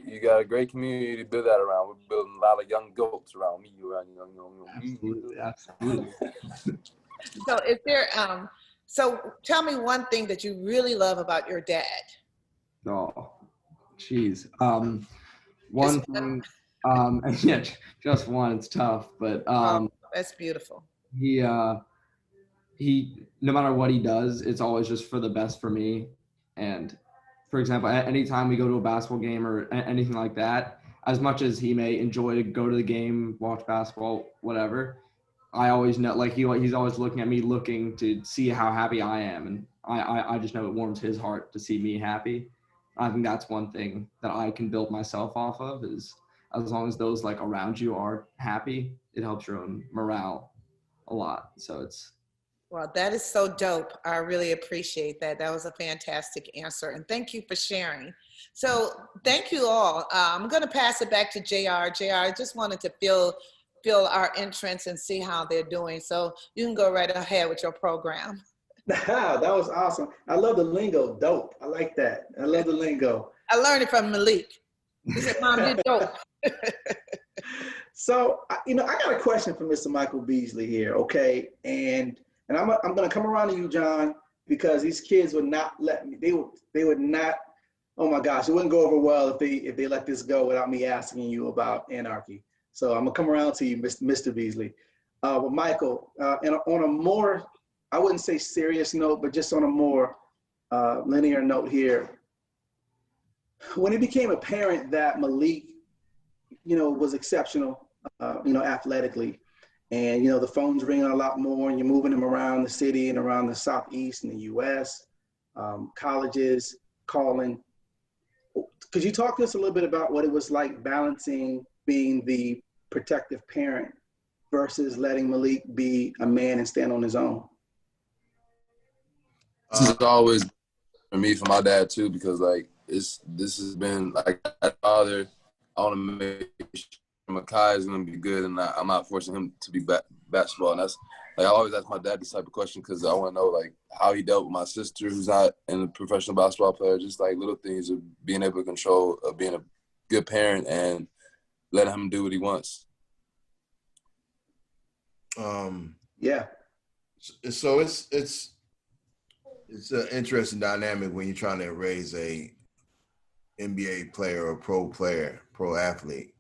community to build that around. We're building a lot of young goats around me, Absolutely. So is there so tell me one thing that you really love about your dad. Oh, geez. One thing, yeah, just one. It's tough, but that's beautiful. He no matter what he does, it's always just for the best for me. And for example, anytime we go to a basketball game or anything like that, as much as he may enjoy to go to the game, watch basketball, whatever, I always know, like he's always looking at me, looking to see how happy I am. And I just know it warms his heart to see me happy. I think that's one thing that I can build myself off of, is as long as those like around you are happy, it helps your own morale a lot. So Well, that is so dope. I really appreciate that. That was a fantastic answer. And thank you for sharing. So thank you all. I'm going to pass it back to JR. JR, I just wanted to feel our entrance and see how they're doing. So you can go right ahead with your program. That was awesome. I love the lingo. Dope. I like that. I love the lingo. I learned it from Malik. He said, Mom, you're dope. So, I got a question for Mr. Michael Beasley here, okay? And I'm going to come around to you, John, because these kids would not let me. They would not. Oh my gosh, it wouldn't go over well if they let this go without me asking you about anarchy. So I'm gonna come around to you, Mr. Beasley. But Michael, and on a more, I wouldn't say serious note, but just on a more linear note here. When it became apparent that Malik, was exceptional, athletically. And, the phone's ringing a lot more, and you're moving them around the city and around the Southeast in the US, colleges calling. Could you talk to us a little bit about what it was like balancing being the protective parent versus letting Malik be a man and stand on his own? This is always for me, for my dad too, because like this has been like my father. I want to make sure Makai is going to be good, and I'm not forcing him to be basketball. And that's like I always ask my dad this type of question because I want to know like how he dealt with my sister who's not in a professional basketball player. Just like little things of being able to control, being a good parent and let him do what he wants. Yeah. So it's an interesting dynamic when you're trying to raise a NBA player or pro athlete,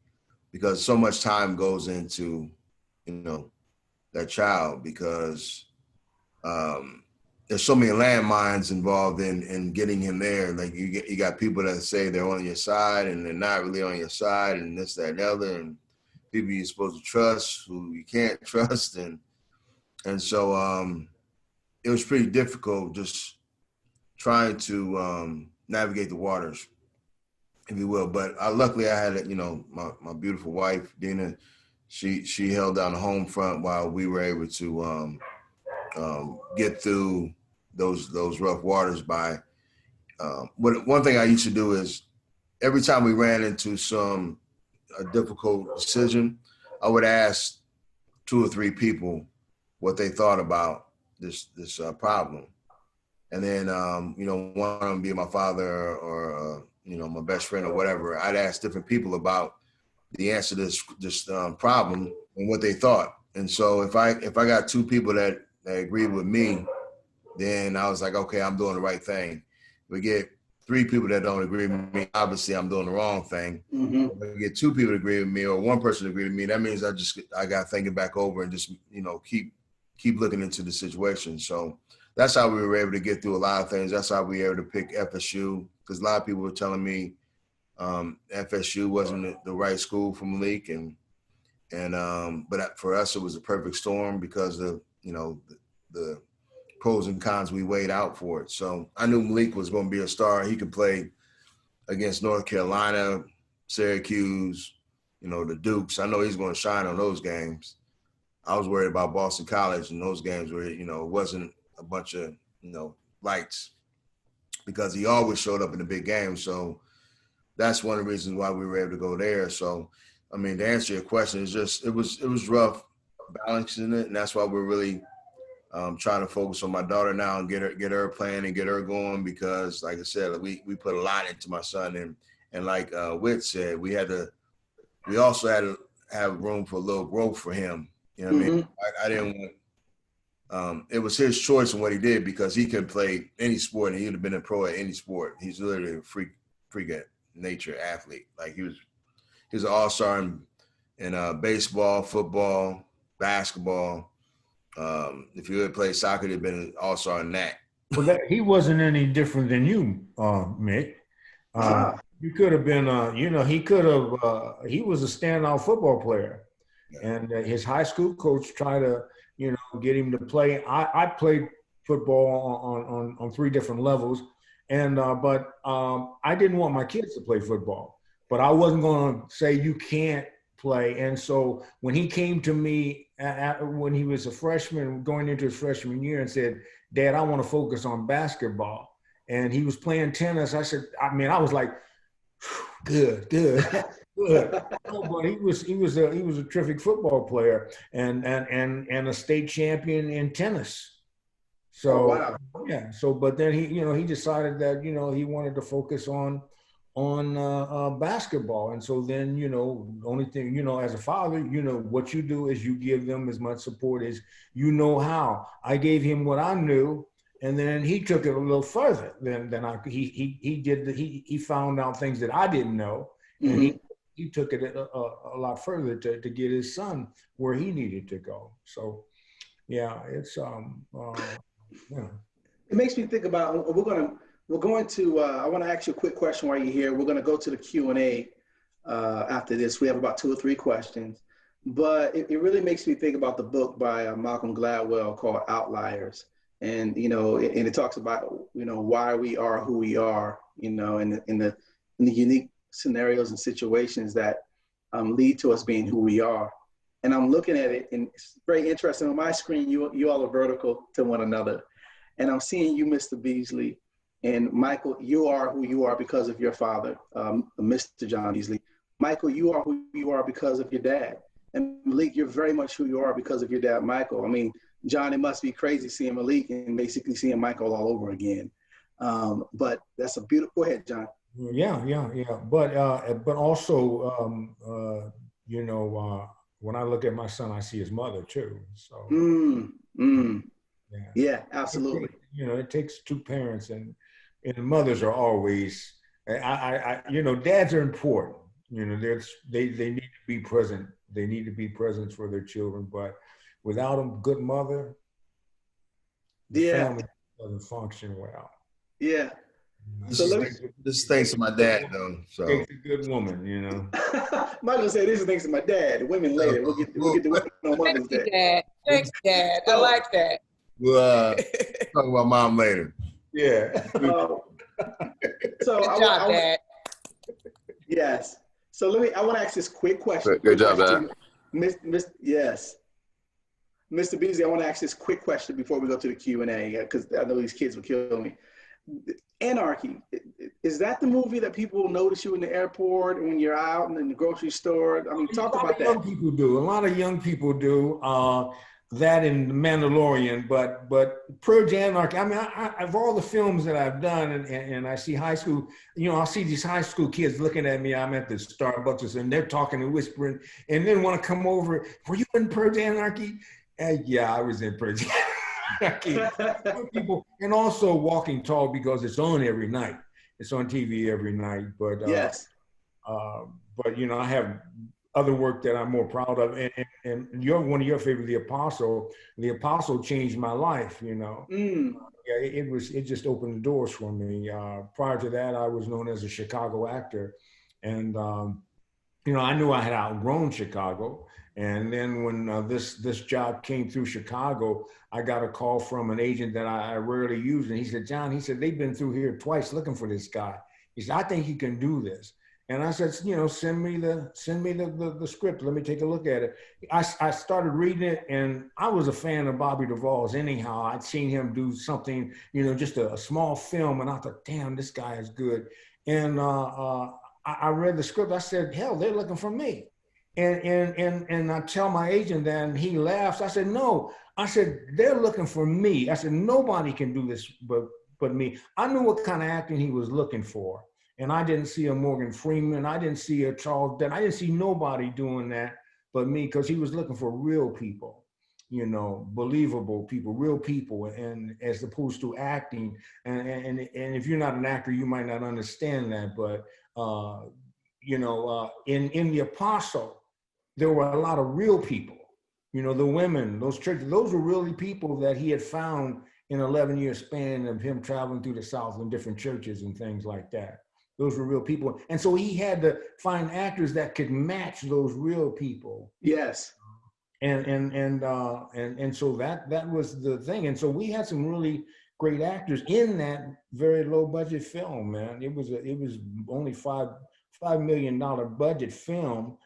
because so much time goes into, that child, because there's so many landmines involved in getting him there. Like you got people that say they're on your side and they're not really on your side, and this, that, and the other, and people you're supposed to trust who you can't trust, and so it was pretty difficult just trying to navigate the waters, if you will. But luckily I had, my beautiful wife, Dina, she held down the home front while we were able to get through those rough waters by, one thing I used to do is every time we ran into a difficult decision, I would ask 2 or 3 people what they thought about this problem. And then, one of them being my father or my best friend or whatever, I'd ask different people about the answer to this problem and what they thought. And so if I got 2 people that agreed with me, then I was like, okay, I'm doing the right thing. We get 3 people that don't agree with me, obviously I'm doing the wrong thing. Mm-hmm. If we get 2 people to agree with me or 1 person to agree with me, that means I got thinking back over and just, keep looking into the situation. So that's how we were able to get through a lot of things. That's how we were able to pick FSU, because a lot of people were telling me FSU wasn't the right school for Malik, but for us it was a perfect storm because of the pros and cons we weighed out for it. So I knew Malik was going to be a star. He could play against North Carolina, Syracuse, the Dukes. I know he's going to shine on those games. I was worried about Boston College in those games where, it wasn't a bunch of, lights, because he always showed up in the big games. So that's one of the reasons why we were able to go there. So, to answer your question, it's just, it was rough balancing it. And that's why we're really trying to focus on my daughter now and get her playing and get her going, because like I said, we put a lot into my son, and like Whit said, we also had to have room for a little growth for him. You know what I mean? I didn't want, it was his choice in what he did, because he could play any sport and he would have been a pro at any sport. He's literally a freak at nature athlete. Like he was an all-star in baseball, football, basketball. If he would play soccer, he'd been an all-star in that. Well, he wasn't any different than you, Mick. You could have been, he was a standout football player. Yeah. And his high school coach tried to, get him to play. I played football on 3 different levels. But I didn't want my kids to play football. But I wasn't going to say you can't play. And so when he came to me when he was a freshman, going into his freshman year, and said, "Dad, I want to focus on basketball," and he was playing tennis, I said, I was like, good. But he was a terrific football player and a state champion in tennis. So wow. Yeah. So, but then he decided that he wanted to focus on basketball, and so then the only thing as a father, what you do is you give them as much support as how. I gave him what I knew, and then he took it a little further than I. He found out things that I didn't know, and he took it a lot further to get his son where he needed to go. So, yeah, it's yeah. It makes me think about, we're going to, I want to ask you a quick question while you're here. We're going to go to the Q&A after this. We have about 2 or 3 questions, but it really makes me think about the book by Malcolm Gladwell called Outliers. And, and it talks about, why we are who we are, in the unique scenarios and situations that lead to us being who we are. And I'm looking at it, and it's very interesting. On my screen, you all are vertical to one another. And I'm seeing you, Mr. Beasley, and Michael, you are who you are because of your father, Mr. John Beasley. Michael, you are who you are because of your dad. And Malik, you're very much who you are because of your dad, Michael. I mean, John, it must be crazy seeing Malik and basically seeing Michael all over again. But that's a beautiful, go ahead, John. Yeah. But also, when I look at my son, I see his mother too. So yeah, Yeah, absolutely. It takes two parents, and mothers are always. Dads are important. They need to be present. They need to be present for their children. But without a good mother, the family doesn't function well. Yeah. This is thanks to my dad, though. So takes a good woman, Michael said, "This is thanks to my dad." The women later. We'll get the women on Mother's Day. Dad. Thanks, Dad. I like that. We'll talk about mom later. Yeah. So Good job, Dad. Yes. So I want to ask this quick question. Good job, Dad. Yes. Mr. Beasley, I want to ask this quick question before we go to the Q&A, because I know these kids will kill me. Anarchy, is that the movie that people notice you in the airport and when you're out and in the grocery store? I mean, talk about that. Young people do. A lot of young people do. That in The Mandalorian, but Purge Anarchy. I mean, of all the films that I've done, and I see high school, I'll see these high school kids looking at me. I'm at the Starbucks and they're talking and whispering, and then want to come over. Were you in Purge Anarchy? Yeah, I was in Purge Anarchy. People, and also Walking Tall, because it's on every night. It's on TV every night. But yes. But I have other work that I'm more proud of, and one of your favorite, The Apostle. The Apostle changed my life. Yeah, it just opened the doors for me. Prior to that, I was known as a Chicago actor, and I knew I had outgrown Chicago. And then when this job came through Chicago, I got a call from an agent that I rarely use, and he said, "John," he said, "they've been through here twice looking for this guy." He said, "I think he can do this." And I said, send me the script. Let me take a look at it. I started reading it, and I was a fan of Bobby Duvall's anyhow. I'd seen him do something, just a small film, and I thought, damn, this guy is good. And I read the script. I said, hell, they're looking for me. And I tell my agent that, and he laughs. I said, no. I said, they're looking for me. I said, nobody can do this but me. I knew what kind of acting he was looking for. And I didn't see a Morgan Freeman. I didn't see a Charles Dent. I didn't see nobody doing that but me, because he was looking for real people, believable people, real people, and as opposed to acting. And if you're not an actor, you might not understand that. But in The Apostle, there were a lot of real people. The women, those churches, those were really people that he had found in an 11-year span of him traveling through the South in different churches and things like that. Those were real people. And so he had to find actors that could match those real people. Yes. And so that was the thing. And so we had some really great actors in that very low budget film, man. It was only $5 million budget film.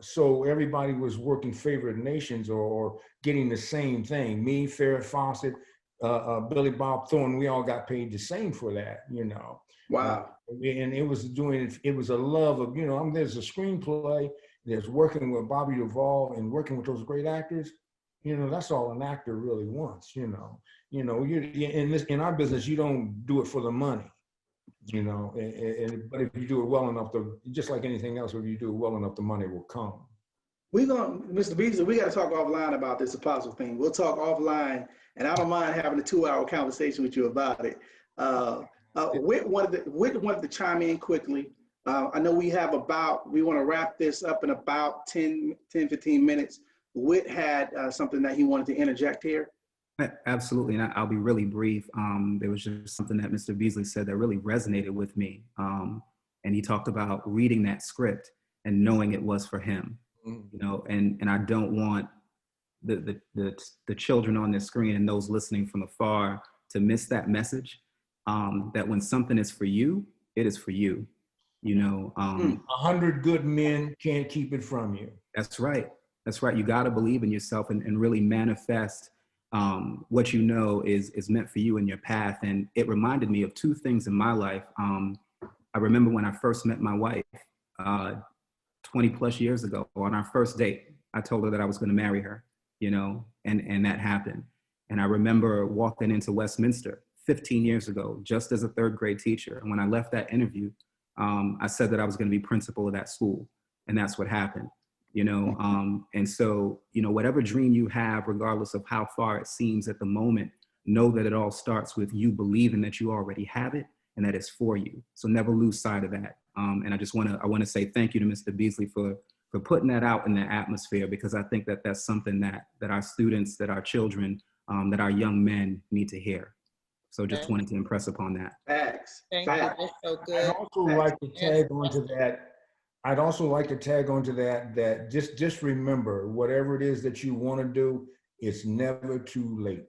So everybody was working favored nations or getting the same thing. Me, Farrah Fawcett, Billy Bob Thornton, we all got paid the same for that, Wow. And it was a love of, there's a screenplay, there's working with Bobby Duvall and working with those great actors. That's all an actor really wants, in our business, you don't do it for the money, but if you do it well enough, just like anything else, if you do it well enough, the money will come. Mr. Beasley, we got to talk offline about this Apostle thing. We'll talk offline, and I don't mind having a 2-hour conversation with you about it. Whit wanted to chime in quickly. I know we want to wrap this up in about 10, 15 minutes. Whit had something that he wanted to interject here. Absolutely, and I'll be really brief. There was just something that Mr. Beasley said that really resonated with me. And he talked about reading that script and knowing it was for him. And I don't want the children on the screen and those listening from afar to miss that message, that when something is for you, it is for you. 100 good men can't keep it from you. That's right. You got to believe in yourself and really manifest what is meant for you in your path. And it reminded me of two things in my life. I remember when I first met my wife 20 plus years ago. On our first date, I told her that I was going to marry her, and that happened. And I remember walking into Westminster 15 years ago, just as a third grade teacher. And when I left that interview, I said that I was going to be principal of that school. And that's what happened, you know? And so, you know, whatever dream you have, regardless of how far it seems at the moment, know that it all starts with you believing that you already have it and that it's for you. So never lose sight of that. And I just want to say thank you to Mr. Beasley for putting that out in the atmosphere, because I think that that's something that our students, that our children, that our young men need to hear. So just wanted to impress upon that. Facts. Thank you. That's so good. I'd also like to tag onto that. I'd also like to tag onto that just remember, whatever it is that you want to do, it's never too late.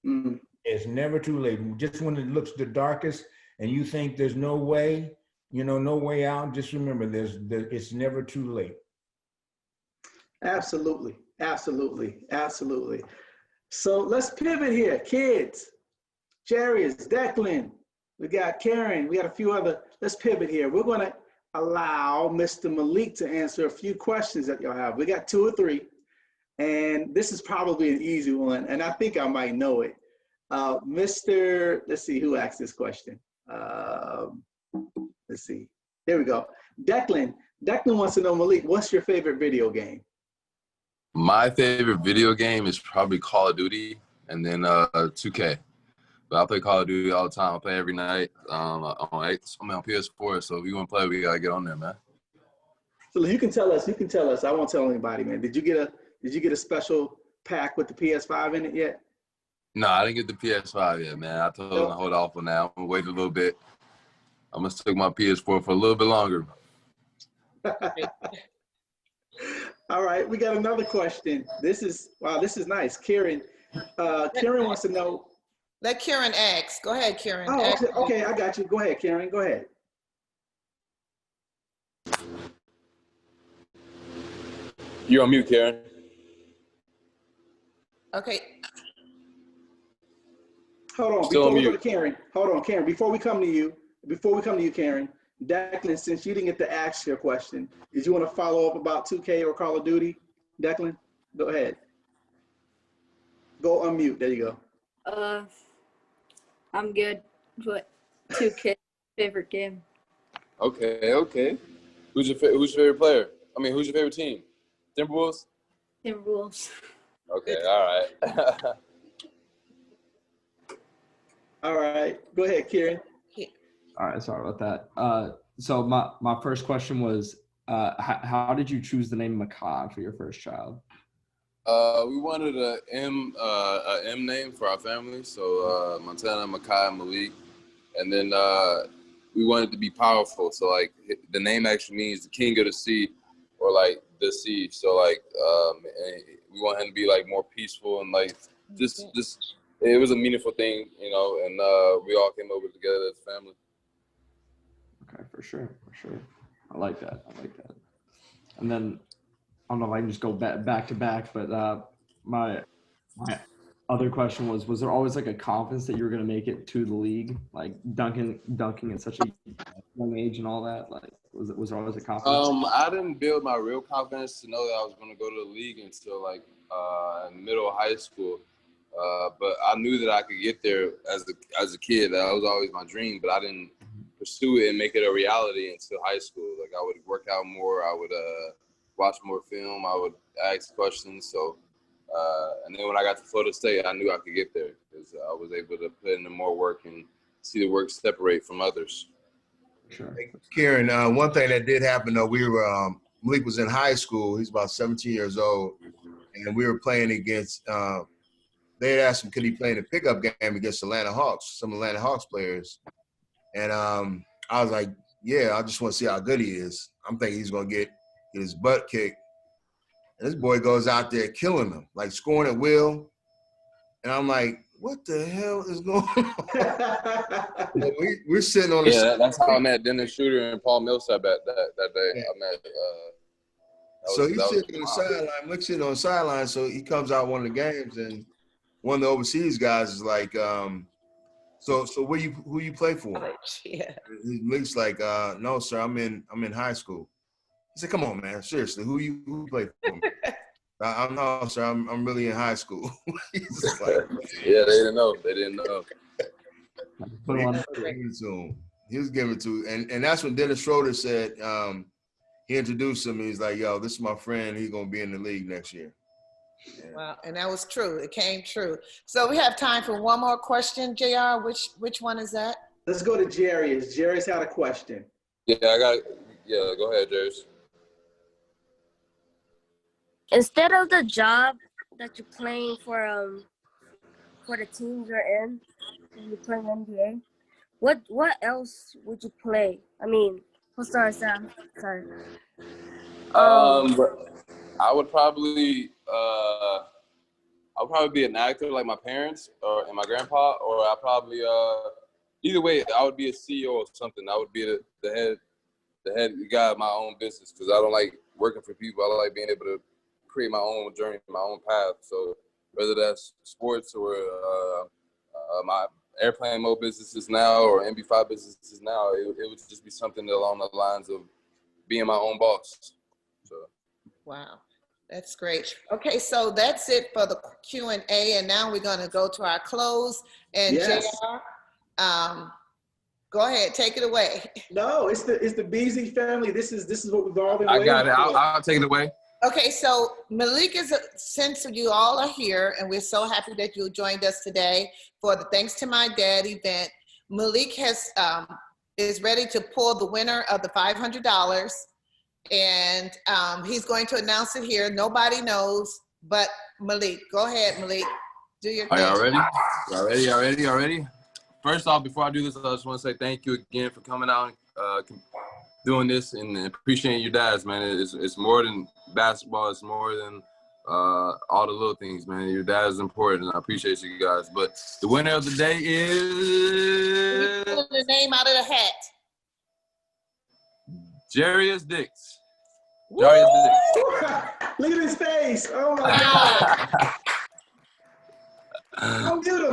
Mm. It's never too late. Just when it looks the darkest and you think there's no way, you know, no way out, just remember it's never too late. Absolutely. Absolutely. Absolutely. So let's pivot here. Kids, Jarius, Declan, we got Karen, we got a few other, let's pivot here. We're going to allow Mr. Malik to answer a few questions that y'all have. We got 2 or 3, and this is probably an easy one, and I think I might know it. Let's see, who asked this question? Let's see, here we go. Declan wants to know, Malik, what's your favorite video game? My favorite video game is probably Call of Duty, and then 2K. But I play Call of Duty all the time. I play every night on PS4. So if you want to play, we gotta get on there, man. So you can tell us. I won't tell anybody, man. Did you get a special pack with the PS5 in it yet? No, I didn't get the PS5 yet, man. I told them to hold off on that. I'm gonna wait a little bit. I'm gonna stick my PS4 for a little bit longer. All right, we got another question. This is nice. Karen wants to know. Let Karen ask. Go ahead, Karen. Oh, okay, I got you. Go ahead, Karen. Go ahead. You're on mute, Karen. Okay. Hold on. Still Before we on go to Karen, hold on, Karen. Before we come to you, Karen, Declan, since you didn't get to ask your question, did you want to follow up about 2K or Call of Duty? Declan, go ahead. Go unmute. There you go. I'm good, but 2K favorite game. Okay. Who's your favorite player? I mean, who's your favorite team? Timberwolves? Timberwolves. Okay, all right. All right. Go ahead, Kieran. All right, sorry about that. So my first question was, how did you choose the name McKnight for your first child? We wanted a M name for our family, so Montana, McKnight, Malik, and then we wanted to be powerful. So like the name actually means the king of the sea, or like the sea. So like we want him to be like more peaceful and like just it was a meaningful thing, you know. And we all came over together as a family. Okay, for sure. I like that. And then I don't know if I can just go back to back, but my other question was there always like a confidence that you were going to make it to the league, like dunking at such a young age and all that? Like, was there always a confidence? I didn't build my real confidence to know that I was going to go to the league until like middle of high school. But I knew that I could get there as a kid. That was always my dream, but I didn't pursue it and make it a reality until high school. Like I would work out more. I would watch more film. I would ask questions. So, and then when I got to Florida State, I knew I could get there because I was able to put in the more work and see the work separate from others. Sure. Kieran, one thing that did happen though, we were Malik was in high school. He's about 17 years old, and we were playing against. They had asked him could he play in a pickup game against Atlanta Hawks, some Atlanta Hawks players, and I was like, yeah, I just want to see how good he is. I'm thinking he's gonna get his butt kicked. And this boy goes out there killing them, like scoring at will. And I'm like, what the hell is going on? We're sitting on the Yeah, that's how I met Dennis Schroeder and Paul Millsap that day. Yeah. I met. So he's sitting on the sideline. Mike's sitting on the sideline. So he comes out one of the games, and one of the overseas guys is like, so who you play for? Yeah. Mike's like, no, sir, I'm in high school. He said, come on, man, seriously, who you play for? I'm no, sir, I'm really in high school. He's like, yeah, they didn't know. Put He one. was giving it to him. He was giving it to, and that's when Dennis Schroeder said, he introduced him. He's like, "Yo, this is my friend. He's gonna be in the league next year." Wow, and that was true. It came true. So we have time for one more question, JR. Which one is that? Let's go to Jarius. Jarius had a question. Yeah, I got it. Yeah, go ahead, Jarius. Instead of the job that you're playing for the team you're in, when you're playing NBA, what else would you play? I mean, oh, sorry. I would probably be an actor like my parents and my grandpa, or I probably either way I would be a CEO or something. I would be the head guy of my own business, because I don't like working for people. I like being able to create my own journey, my own path. So whether that's sports or my airplane mode businesses now or MB5 businesses now, it would just be something along the lines of being my own boss. So. Wow, that's great. Okay, so that's it for the Q&A, and now we're going to go to our close. And Yes. JR, go ahead, take it away. No, it's the Beasley family. This is what we've all been I waiting got it. for. I'll take it away. Okay, so Malik since you all are here, and we're so happy that you joined us today for the Thanks to My Dad event. Malik is ready to pull the winner of the $500, and he's going to announce it here. Nobody knows but Malik. Go ahead, Malik. Do your thing. Are y'all ready? First off, before I do this, I just want to say thank you again for coming out and doing this, and appreciating your dads, man. It's more than basketball. It's more than all the little things, man. Your dad is important, and I appreciate you guys. But the winner of the day is... Pull the name out of the hat. Jarius Dix. Look at his face. Oh my God. Unmute him.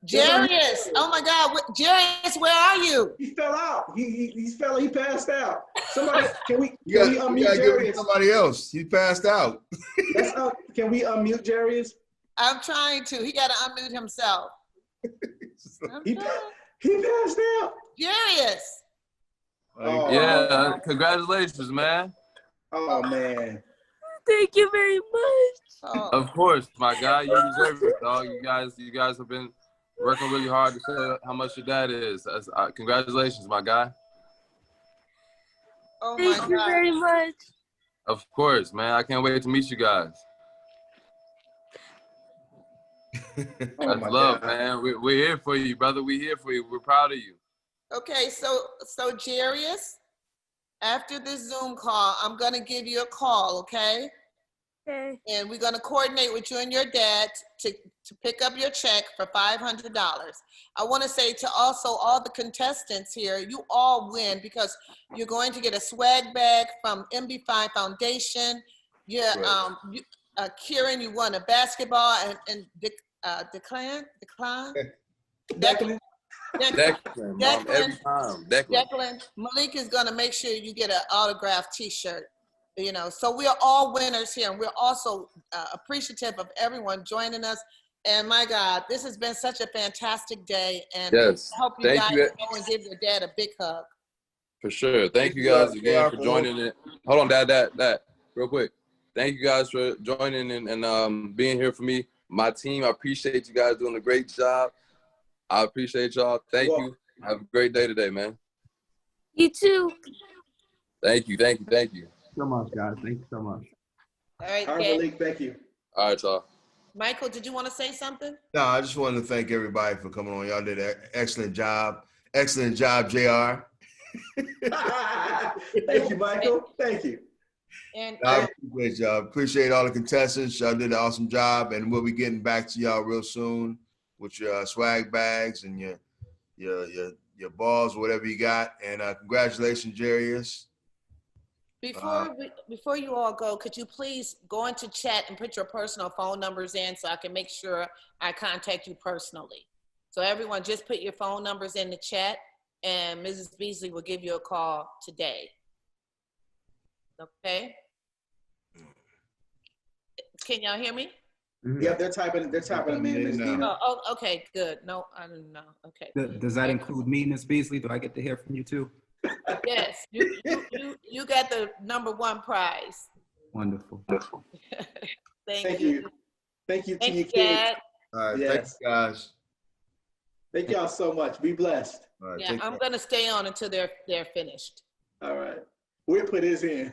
Jarius. Oh my God. Jarius, where are you? He fell out. He passed out. Somebody, can we unmute Jarius? Jarius? Somebody else. He passed out. Can we unmute Jarius? I'm trying to. He got to unmute himself. He passed out. Jarius. Oh, yeah, congratulations, man. Oh man. Thank you very much. Oh. Of course, my guy, you deserve it, dog. You guys have been working really hard to say how much your dad is. Congratulations, my guy. Oh my Thank you God. very much. Of course, man. I can't wait to meet you guys. That's love, man. We're here for you, brother. We're here for you. We're proud of you. Okay, so Jarius, after this Zoom call, I'm gonna give you a call, okay? Okay. And we're gonna coordinate with you and your dad to pick up your check for $500. I wanna say to also all the contestants here, you all win because you're going to get a swag bag from MB5 Foundation. Kieran, you won a basketball, and Declan. Declan, Malik is gonna make sure you get an autographed T-shirt. You know, so we are all winners here, and we're also appreciative of everyone joining us. And my God, this has been such a fantastic day, and yes. I hope you guys go and give your dad a big hug. For sure. Thank you guys again for joining it. Hold on, Dad, real quick. Thank you guys for joining and being here for me. My team, I appreciate you guys doing a great job. I appreciate y'all. Thank you. Have a great day today, man. You too. Thank you. So much, guys. Thank you so much. All right, Malik, thank you. All right, y'all. Michael, did you want to say something? No, I just wanted to thank everybody for coming on. Y'all did an excellent job. Excellent job, JR. Thank you, Michael. Thank you. And I appreciate y'all. Appreciate all the contestants. Y'all did an awesome job, and we'll be getting back to y'all real soon with your swag bags and your balls, whatever you got. And congratulations, Jarius. Before you all go, could you please go into chat and put your personal phone numbers in so I can make sure I contact you personally. So everyone, just put your phone numbers in the chat, and Mrs. Beasley will give you a call today. Okay? Can y'all hear me? Yeah, they're typing them in, Ms. Nina. Oh, okay, good. No, I don't know. Okay. Does that include me, Ms. Beasley? Do I get to hear from you too? Yes, you got the #1 prize. Wonderful. Thank you. Thank you to Thank your you, kids. Dad. All right, Yes. thank you guys. Thank y'all so much. Be blessed. All right, Yeah, take I'm care. gonna stay on until they're finished. All right. We'll put his in.